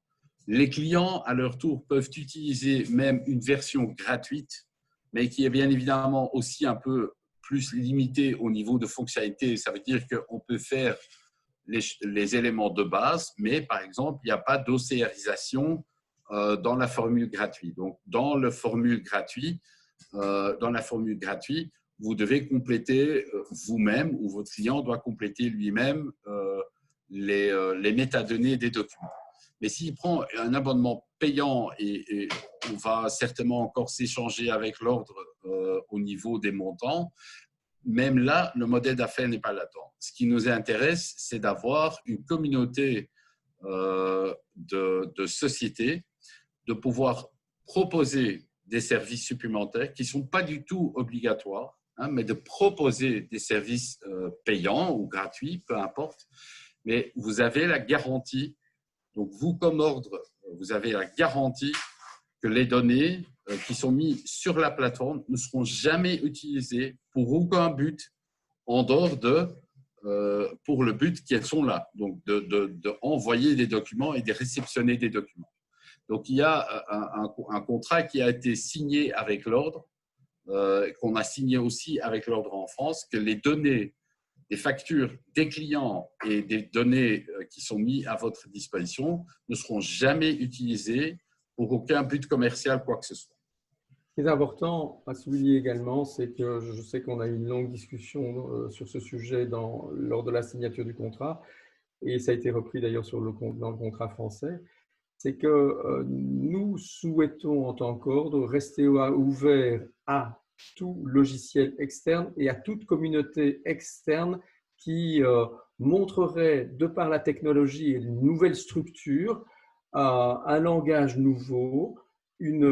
Les clients, à leur tour, peuvent utiliser même une version gratuite, mais qui est bien évidemment aussi un peu plus limitée au niveau de fonctionnalité. Ça veut dire qu'on peut faire les éléments de base, mais par exemple, il n'y a pas d'OCRisation dans la formule gratuite. Donc, dans la formule gratuite, vous devez compléter vous-même ou votre client doit compléter lui-même les métadonnées des documents. Mais s'il prend un abonnement payant, et on va certainement encore s'échanger avec l'ordre au niveau des montants, même là, le modèle d'affaires n'est pas là-dedans. Ce qui nous intéresse, c'est d'avoir une communauté de sociétés, de pouvoir proposer des services supplémentaires qui ne sont pas du tout obligatoires, mais de proposer des services payants ou gratuits, peu importe. Mais vous avez la garantie, donc vous comme ordre, vous avez la garantie que les données qui sont mises sur la plateforme ne seront jamais utilisées pour aucun but en dehors pour le but qu'elles sont là, donc d'envoyer des documents et de réceptionner des documents. Donc, il y a un contrat qui a été signé avec l'ordre, qu'on a signé aussi avec l'ordre en France, que les données des factures des clients et des données qui sont mises à votre disposition ne seront jamais utilisées pour aucun but commercial, quoi que ce soit. Ce qui est important à souligner également, c'est que je sais qu'on a eu une longue discussion sur ce sujet lors de la signature du contrat, et ça a été repris d'ailleurs dans le contrat français, c'est que nous souhaitons en tant qu'ordre rester ouverts à tout logiciel externe et à toute communauté externe qui montrerait, de par la technologie et une nouvelle structure, un langage nouveau, une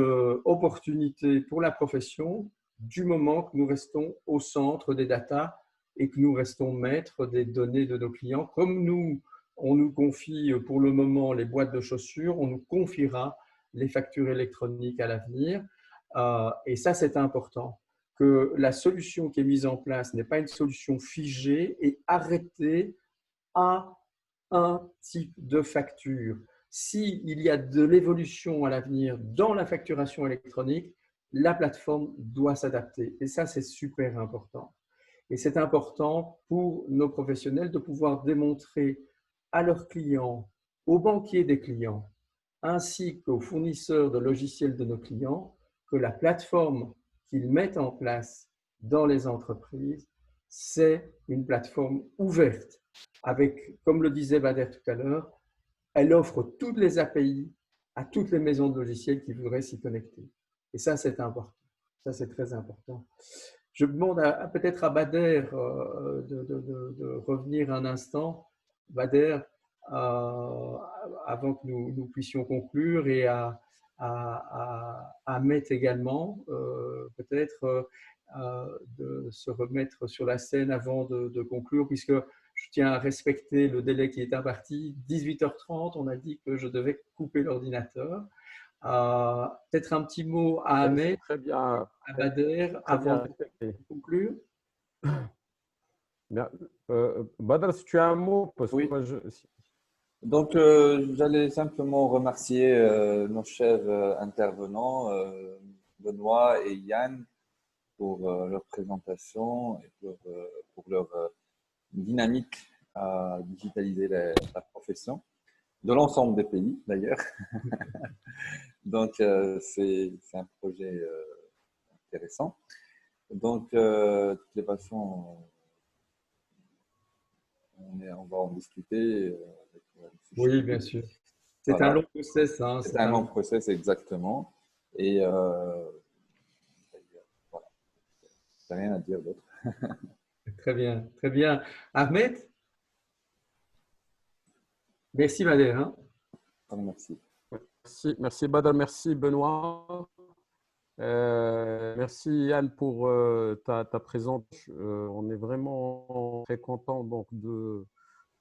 opportunité pour la profession, du moment que nous restons au centre des data et que nous restons maîtres des données de nos clients. Comme on nous confie pour le moment les boîtes de chaussures, on nous confiera les factures électroniques à l'avenir. Et ça, c'est important. que la solution qui est mise en place n'est pas une solution figée et arrêtée à un type de facture. S'il y a de l'évolution à l'avenir dans la facturation électronique, la plateforme doit s'adapter. Et ça, c'est super important. Et c'est important pour nos professionnels de pouvoir démontrer à leurs clients, aux banquiers des clients, ainsi qu'aux fournisseurs de logiciels de nos clients, que la plateforme qu'ils mettent en place dans les entreprises, c'est une plateforme ouverte, avec, comme le disait Bader tout à l'heure, elle offre toutes les API à toutes les maisons de logiciels qui voudraient s'y connecter. Et ça, c'est important. Ça, c'est très important. Je demande peut-être à Bader de revenir un instant. Bader, avant que nous puissions conclure, et à Ahmed également, peut-être de se remettre sur la scène avant de conclure, puisque je tiens à respecter le délai qui est imparti. 18h30, on a dit que je devais couper l'ordinateur. Peut-être un petit mot à Ahmed, très bien, à Bader, avant de conclure. Bien. Badr, si tu as un mot, parce que Oui. moi, Donc, j'allais simplement remercier nos chers intervenants, Benoît et Yann, pour leur présentation et pour leur dynamique à digitaliser la profession, de l'ensemble des pays d'ailleurs. Donc, c'est un projet intéressant. Donc, de toutes les façons, on va en discuter. Oui, bien sûr. C'est Voilà. un long process. Hein, c'est un long process, exactement. Et voilà. Je n'ai rien à dire d'autre. Très bien, très bien. Ahmed? Merci, Bader. Hein. Merci. Merci Badr, merci Benoît. Merci Yann pour ta présence. On est vraiment très content donc, de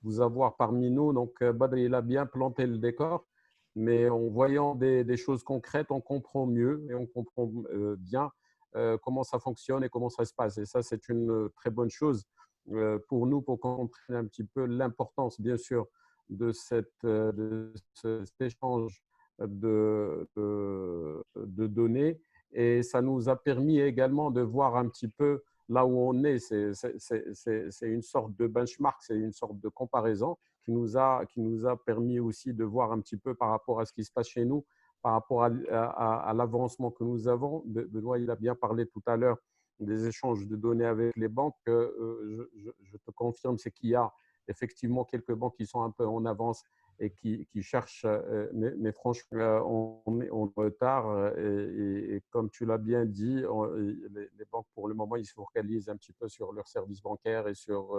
vous avoir parmi nous. Donc Badr, il a bien planté le décor, mais en voyant des choses concrètes, on comprend mieux et on comprend bien comment ça fonctionne et comment ça se passe. Et ça, c'est une très bonne chose pour nous, pour qu'on comprenne un petit peu l'importance, bien sûr, de cet échange de données. Et ça nous a permis également de voir un petit peu là où on est. C'est une sorte de benchmark, c'est une sorte de comparaison qui nous a permis aussi de voir un petit peu par rapport à ce qui se passe chez nous, par rapport à l'avancement que nous avons. Benoît, il a bien parlé tout à l'heure des échanges de données avec les banques. Je te confirme, c'est qu'il y a effectivement quelques banques qui sont un peu en avance et qui cherchent, mais franchement, on est en retard. Et comme tu l'as bien dit, les banques, pour le moment, ils se focalisent un petit peu sur leurs services bancaires et sur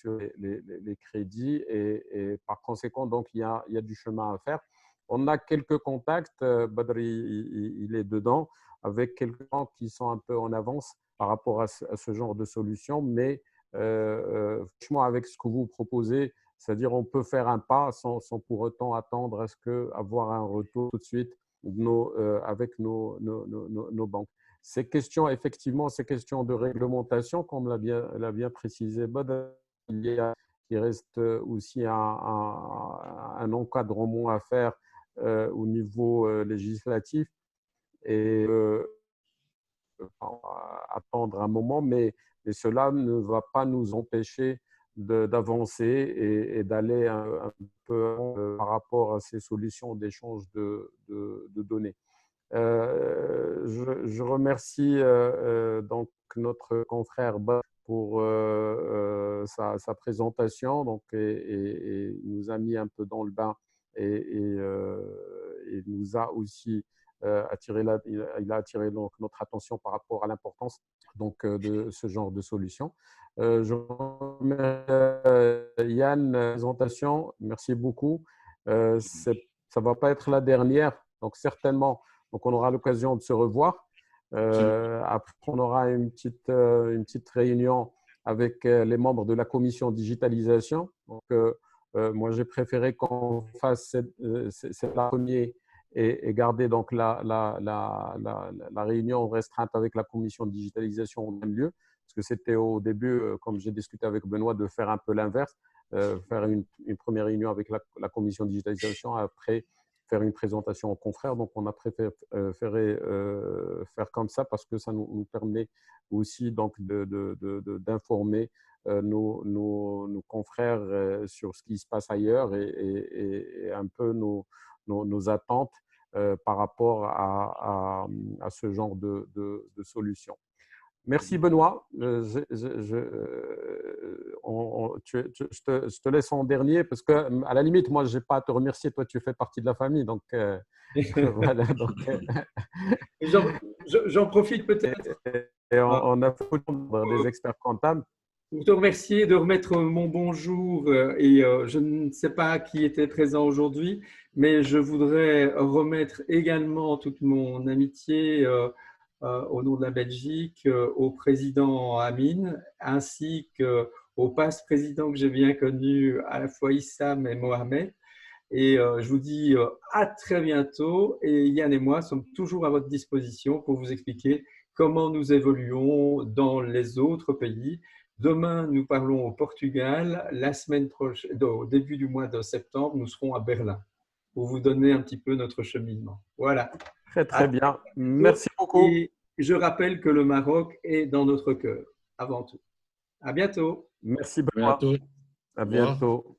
les crédits. Et par conséquent, donc, il y a du chemin à faire. On a quelques contacts, Badr, il est dedans, avec quelques banques qui sont un peu en avance par rapport à ce genre de solution. Mais franchement, avec ce que vous proposez, c'est-à-dire on peut faire un pas sans pour autant attendre à ce avoir un retour tout de suite avec nos banques. Ces questions, effectivement, ces questions de réglementation, comme l'a bien précisé Badr, il reste aussi un encadrement à faire au niveau législatif et attendre un moment, mais cela ne va pas nous empêcher d'avancer et d'aller un peu par rapport à ces solutions d'échange de données. Je remercie donc notre confrère Bas pour sa présentation donc, et nous a mis un peu dans le bain et nous a aussi il a attiré donc notre attention par rapport à l'importance donc, de ce genre de solution. Je remercie Yann, présentation. Merci beaucoup. Ça ne va pas être la dernière, donc certainement. Donc, on aura l'occasion de se revoir. Après, on aura une petite réunion avec les membres de la commission digitalisation. Donc, moi, j'ai préféré qu'on fasse cette première et garder donc la réunion restreinte avec la commission de digitalisation au même lieu. Parce que c'était au début, comme j'ai discuté avec Benoît, de faire un peu l'inverse, faire une première réunion avec la commission de digitalisation, après faire une présentation aux confrères. Donc, on a préféré faire comme ça parce que ça nous permet aussi d'informer nos confrères sur ce qui se passe ailleurs et un peu nos attentes par rapport à ce genre de solution. Merci Benoît. Je te laisse en dernier parce que à la limite, moi, je n'ai pas à te remercier. Toi, tu fais partie de la famille. Donc, voilà. J'en profite peut-être. Et on a fait des experts comptables. Pour te remercier, de remettre mon bonjour. Et je ne sais pas qui était présent aujourd'hui, mais je voudrais remettre également toute mon amitié au nom de la Belgique, au président Amin, ainsi qu'au passe-président que j'ai bien connu, à la fois Issam et Mohamed. Et je vous dis à très bientôt. Et Yann et moi sommes toujours à votre disposition pour vous expliquer comment nous évoluons dans les autres pays. Demain, nous parlons au Portugal. La semaine prochaine, au début du mois de septembre, nous serons à Berlin pour vous donner un petit peu notre cheminement. Voilà. Très bien. Merci beaucoup. Et je rappelle que le Maroc est dans notre cœur, avant tout. À bientôt. Merci Benoît. À bientôt.